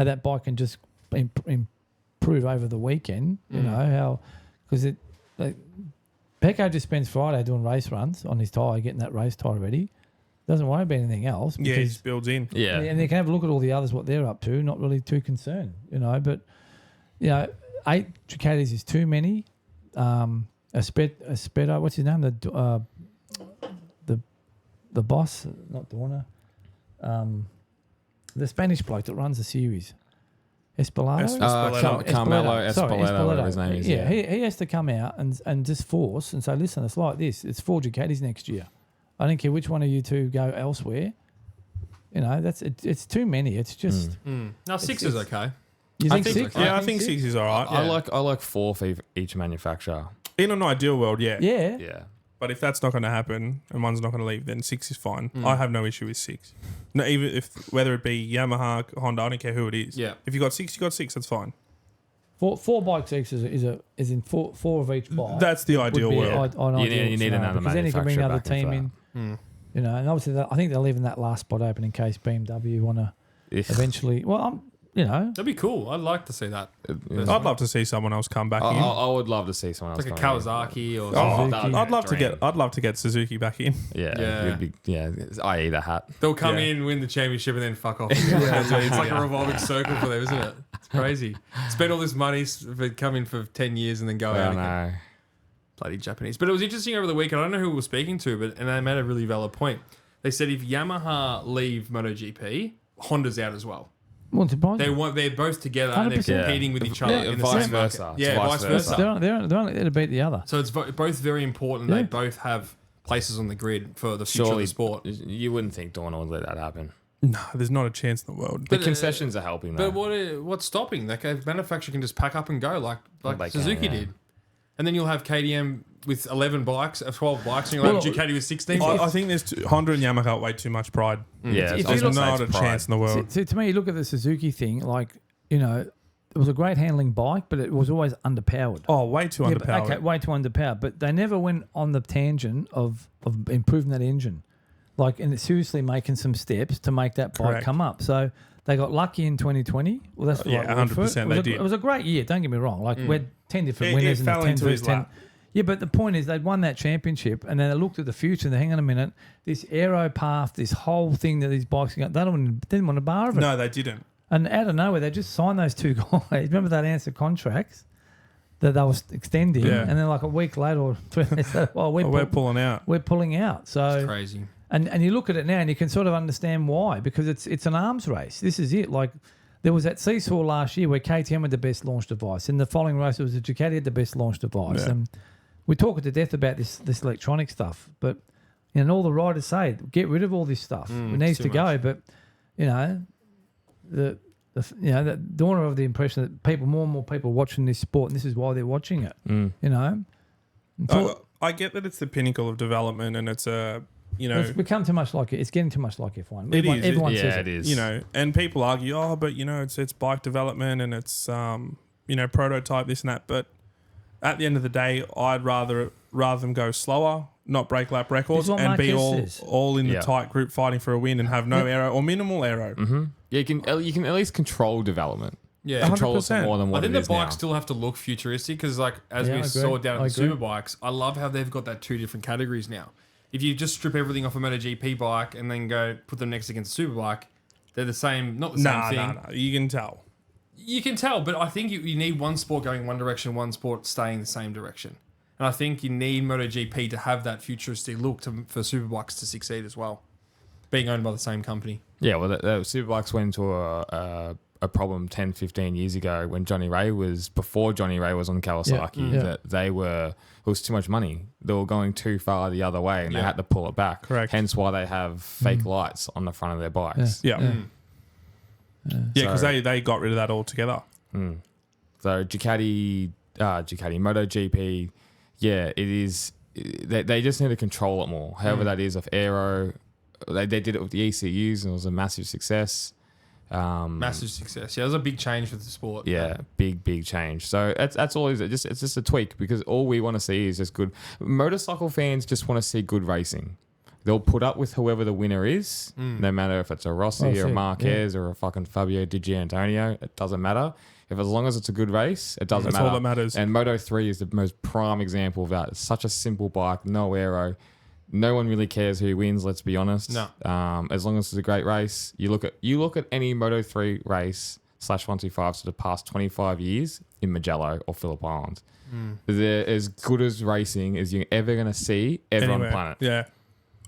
that bike can just improve over the weekend, because Pecco just spends Friday doing race runs on his tyre, getting that race tyre ready. Doesn't worry about anything else. Yeah, he just builds in. Yeah. And they can have a look at all the others, what they're up to, not really too concerned, But, 8 Ducatis is too many. Aspedo, what's his name? the boss, not Dorna, the Spanish bloke that runs the series, Espelado. Carmelo Espelado, whatever his name is. Yeah, he has to come out and just force and say, listen, it's like this. It's 4 Ducatis next year. I don't care which one of you two go elsewhere. You know, it's too many. It's just No, 6 is okay. You think 6? Yeah, I think 6 is all right. I like 4 for each manufacturer. In an ideal world, yeah. Yeah. But if that's not going to happen and one's not going to leave, then 6 is fine. I have no issue with 6. No, even if whether it be Yamaha, Honda, I don't care who it is. Yeah. If you got 6, you got 6. That's fine. Four bike seats is in four of each bike. That's the ideal world. You need another because then you can bring manufacturer another back team in. You know, and obviously I think they're leaving that last spot open in case BMW want to eventually. Well, That'd be cool. I'd like to see that. I'd love to see someone else come back in. I would love to see someone else. Like a come in. Kawasaki or Suzuki. I'd love to get Suzuki back in. I eat a hat. They'll come in, win the championship, and then fuck off. It's like a revolving circle for them, isn't it? It's crazy. Spend all this money for come in for 10 years and then go out again. Bloody Japanese. But it was interesting over the weekend. I don't know who we were speaking to, and they made a really valid point. They said if Yamaha leave MotoGP, Honda's out as well. They're both together and they're competing with each other in the vice same versa. market. Yeah, vice versa. They're only there to beat the other. So it's both very important. Yeah. They both have places on the grid for the future of the sport. You wouldn't think Dorna would let that happen. No, there's not a chance in the world. The concessions are helping though. But what's stopping? Like a manufacturer can just pack up and go like Suzuki did. And then you'll have KTM with 11 bikes, 12 bikes, and you'll have Ducati with 16 bikes. I think there's Honda and Yamaha got way too much pride. Yeah, If There's you not a chance in the world. See, to me, you look at the Suzuki thing, it was a great handling bike, but it was always underpowered. Oh, way too underpowered. Okay, way too underpowered. But they never went on the tangent of improving that engine, and seriously making some steps to make that bike come up. So they got lucky in 2020. Well, that's the right word for it. 100% they did. It was a great year. Don't get me wrong. We had 10 different winners. It fell into his lap. Yeah, but the point is they'd won that championship and then they looked at the future and they hang on a minute, this aero path, this whole thing that these bikes got, they didn't want a bar of it. No, they didn't. And out of nowhere, they just signed those two guys. Remember that answer contracts that they were extending, and then like a week later or 3 they said, we're pulling out. We're pulling out. So it's crazy. And you look at it now and you can sort of understand why, because it's an arms race. This is it. Like there was that seesaw last year where KTM had the best launch device. In the following race, it was the Ducati had the best launch device. Yeah. And we talk to death about this electronic stuff, but all the riders say get rid of all this stuff. It needs to go. But the Dorna of the impression that more and more people are watching this sport, and this is why they're watching it. I get that it's the pinnacle of development, and it's it's become too much like it. It's getting too much like F1. Everyone says it is. And people argue, but it's bike development and it's prototype this and that. But at the end of the day, I'd rather them go slower, not break lap records, and be all in the tight group fighting for a win and have no aero or minimal aero. Mm-hmm. Yeah, you can at least control development. Yeah, control it more than what it is now. I think the bikes still have to look futuristic because, as we saw down at the Superbikes, I love how they've got that 2 different categories now. If you just strip everything off a MotoGP bike and then go put them next against a Superbike, they're the same, not the same thing. No, you can tell. You can tell, but I think you need one sport going one direction, one sport staying the same direction. And I think you need MotoGP to have that futuristic look for Superbikes to succeed as well, being owned by the same company. Yeah, well, the Superbikes went into a problem 10, 15 years ago when before Johnny Ray was on Kawasaki, that it was too much money. They were going too far the other way and they had to pull it back. Correct. Hence why they have fake lights on the front of their bikes. Yeah, because they got rid of that altogether. So Ducati, MotoGP, it is. They just need to control it more. However that is of aero. They did it with the ECUs and it was a massive success. Massive success. Yeah, it was a big change for the sport. Yeah, big change. So that's all. It's just a tweak because all we want to see is just good. Motorcycle fans just want to see good racing. They'll put up with whoever the winner is, no matter if it's a Rossi or a Marquez or a fucking Fabio Di Giannantonio. It doesn't matter. As long as it's a good race, it doesn't matter. That's all that matters. And Moto3 is the most prime example of that. It's such a simple bike, no aero. No one really cares who wins, let's be honest. No. As long as it's a great race. You look at any Moto3 race /125 for the past 25 years in Magello or Phillip Island. They're as good as racing as you're ever going to see ever on the planet. Yeah.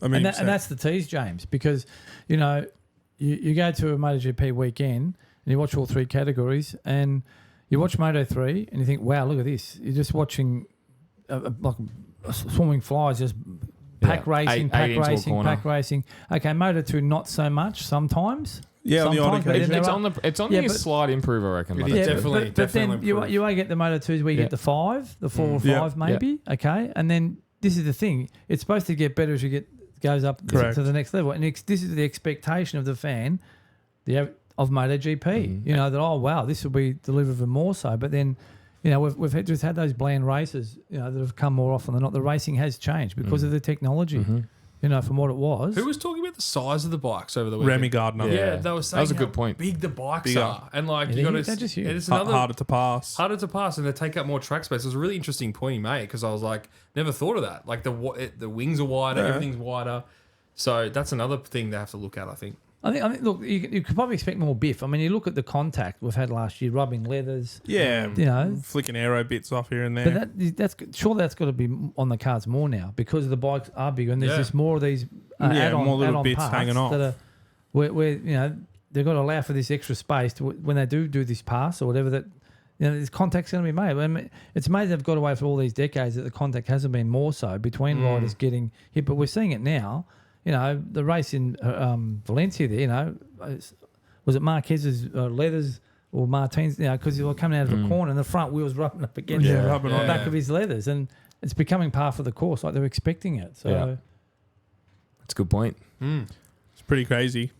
I mean, and that's the tease, James, because, you know, you go to a MotoGP weekend and you watch all three categories and you watch Moto3 and you think, wow, look at this. You're just watching like swarming flies, just pack racing. Okay, Moto2 not so much sometimes. Yeah, on the odd occasion. It's on the slight improve, I reckon. Definitely. But then you get the Moto2s where you get the 5, the 4 or 5 maybe. Yeah. Okay, and then this is the thing. It's supposed to get better as you goes up to the next level, and this is the expectation of the fan, of MotoGP. You know that wow, this will be delivered even more so. But then, you know, we've just had those bland races, you know, that have come more often than not. The racing has changed because of the technology. You know, from what it was. Who was talking about the size of the bikes over the weekend? Remy Gardner. Yeah, they were saying that was a good point. Big the bikes are, and like you got to. It's harder to pass. Harder to pass, and they take up more track space. It was a really interesting point he made because I was like, never thought of that. Like the wings are wider, everything's wider. So that's another thing they have to look at, I think. I think. Look, you could probably expect more biff. I mean, you look at the contact we've had last year, rubbing leathers. Yeah, you know, flicking aero bits off here and there. But that's got to be on the cards more now because the bikes are bigger and there's just more of these more little bits hanging off. That are where you know they've got to allow for this extra space to when they do this pass or whatever that. You know, this contact's going to be made. I mean, it's amazing they've got away for all these decades that the contact hasn't been more so between riders getting hit, but we're seeing it now. You know, the race in Valencia there, you know, was it Marquez's leathers or Martin's, you know, because he was coming out of a corner and the front wheels rubbing up against the back of his leathers. And it's becoming par for the course, like they're expecting it. So that's a good point. It's pretty crazy.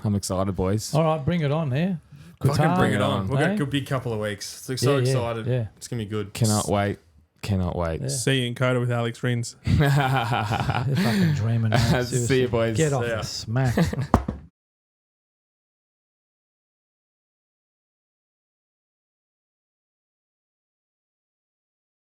I'm excited, boys. All right, bring it on there. Fucking bring it on. We've got a good big couple of weeks. So excited. Yeah. It's going to be good. Cannot wait. Yeah. See you in Coda with Alex Rins. They're fucking dreaming. See you, boys. Get off the smack.